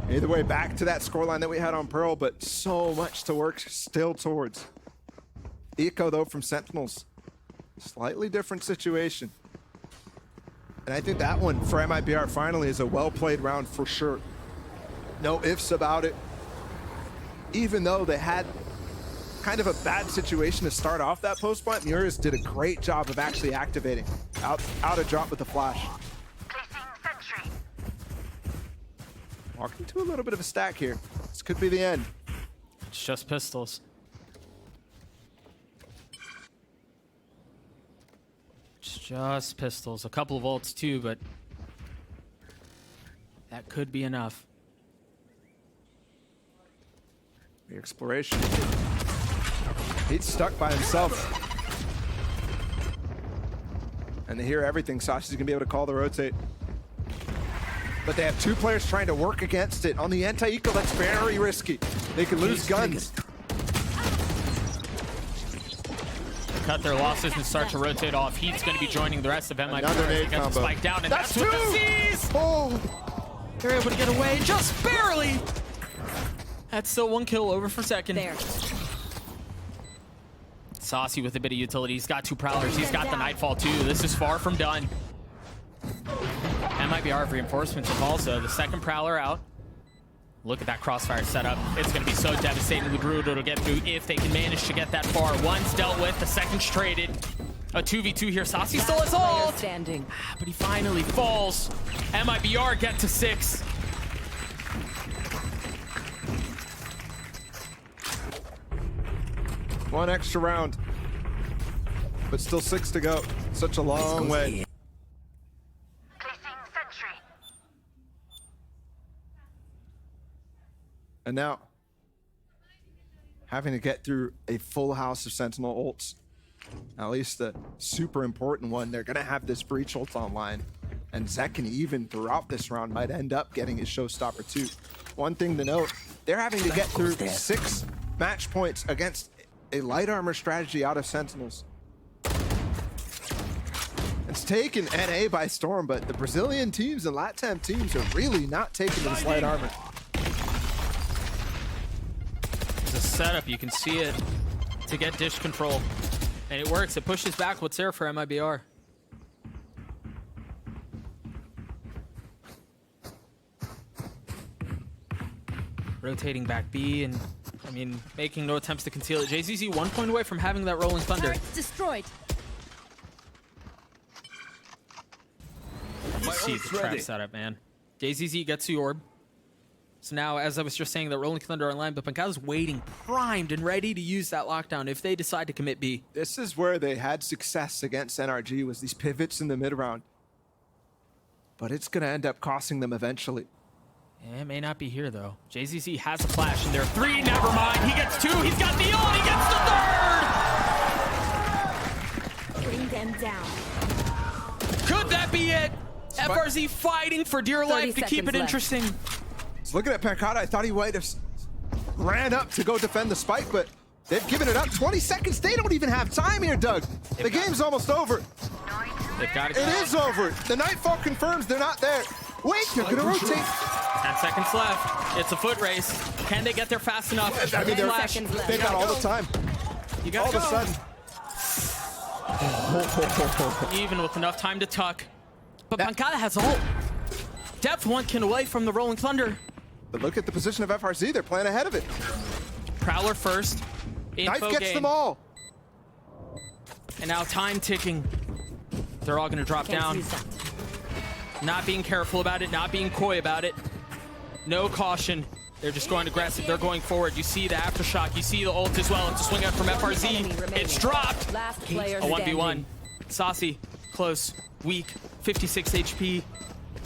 S1: Either way, back to that scoreline that we had on Pearl, but so much to work still towards. Eco, though, from Sentinels. Slightly different situation. And I think that one for MIBR finally is a well-played round for sure. No ifs about it. Even though they had kind of a bad situation to start off that post plant, murizzz did a great job of actually activating. Out a drop with the flash. Walking to a little bit of a stack here. This could be the end.
S2: It's just pistols. It's just pistols. A couple of ults too, but that could be enough.
S1: The exploration. He's stuck by himself. And they hear everything. Sacy's gonna be able to call the rotate. But they have 2 players trying to work against it. On the anti-eco, that's very risky. They could lose guns.
S2: They cut their losses and start to rotate off. Heat's going to be joining the rest of MIBR.
S1: Another nade
S2: Get the
S1: combo.
S2: spike down, and that's
S1: 2!
S2: what the sees!
S1: Oh!
S2: They're able to get away just barely. That's still 1 kill over for zekken.
S3: There.
S2: Sacy with a bit of utility. He's got 2 prowlers. He's got the Nightfall too. This is far from done. MIBR have reinforcements also. The 2nd prowler out. Look at that crossfire setup. It's going to be so devastatingly brutal to get through if they can manage to get that far. 1's dealt with, the 2nd's traded. A 2v2 here. Sacy still has ult.
S3: Standing.
S2: But he finally falls. MIBR get to 6.
S1: One extra round. But still 6 to go. Such a long way. And now, having to get through a full house of Sentinel ults, at least the super important one, they're gonna have this breach ult online. And zekken, even throughout this round, might end up getting his showstopper too. One thing to note, they're having to get through 6 match points against a light armor strategy out of Sentinels. It's taken NA by storm, but the Brazilian teams and LATAM teams are really not taking this light armor.
S2: It's a setup, you can see it, to get dish control. And it works, it pushes back what's there for MIBR. Rotating back B and, I mean, making no attempts to conceal it. JZZ 1 point away from having that Rolling Thunder.
S4: Destroyed.
S2: You see the trap setup, man. JZZ gets the orb. So now, as I was just saying, the Rolling Thunder online, but pANcada's waiting, primed and ready to use that lockdown if they decide to commit B.
S1: This is where they had success against NRG, was these pivots in the mid round. But it's going to end up costing them eventually.
S2: Yeah, it may not be here, though. JZZ has a flash in there. 3, never mind. He gets 2. He's got the ult. He gets the 3rd.
S4: Bring them down.
S2: Could that be it? FRZ fighting for dear life to keep it interesting.
S1: So looking at pANcada, I thought he might have ran up to go defend the spike, but they've given it up. 20 seconds. They don't even have time here, Doug. The game's almost over.
S2: They've got
S1: it is over. The Nightfall confirms they're not there. Wait, they're going to rotate.
S2: 10 seconds left. It's a foot race. Can they get there fast enough?
S1: I mean, they've got all the time.
S2: You gotta
S1: all of a sudden.
S2: Even with enough time to tuck. But pANcada has ult. dephh 1 kill away from the Rolling Thunder.
S1: But look at the position of FRZ. They're playing ahead of it.
S2: Prowler first.
S1: Knife gets them all.
S2: And now time ticking. They're all going to drop down. Not being careful about it, not being coy about it. No caution. They're just going aggressive. They're going forward. You see the aftershock. You see the ult as well. It's a swing out from FRZ. It's dropped.
S3: Last player
S2: A 1v1. Sacy, close, weak, 56 HP.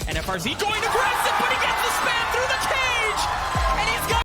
S2: And FRZ going aggressive, but he gets the spam through the cage!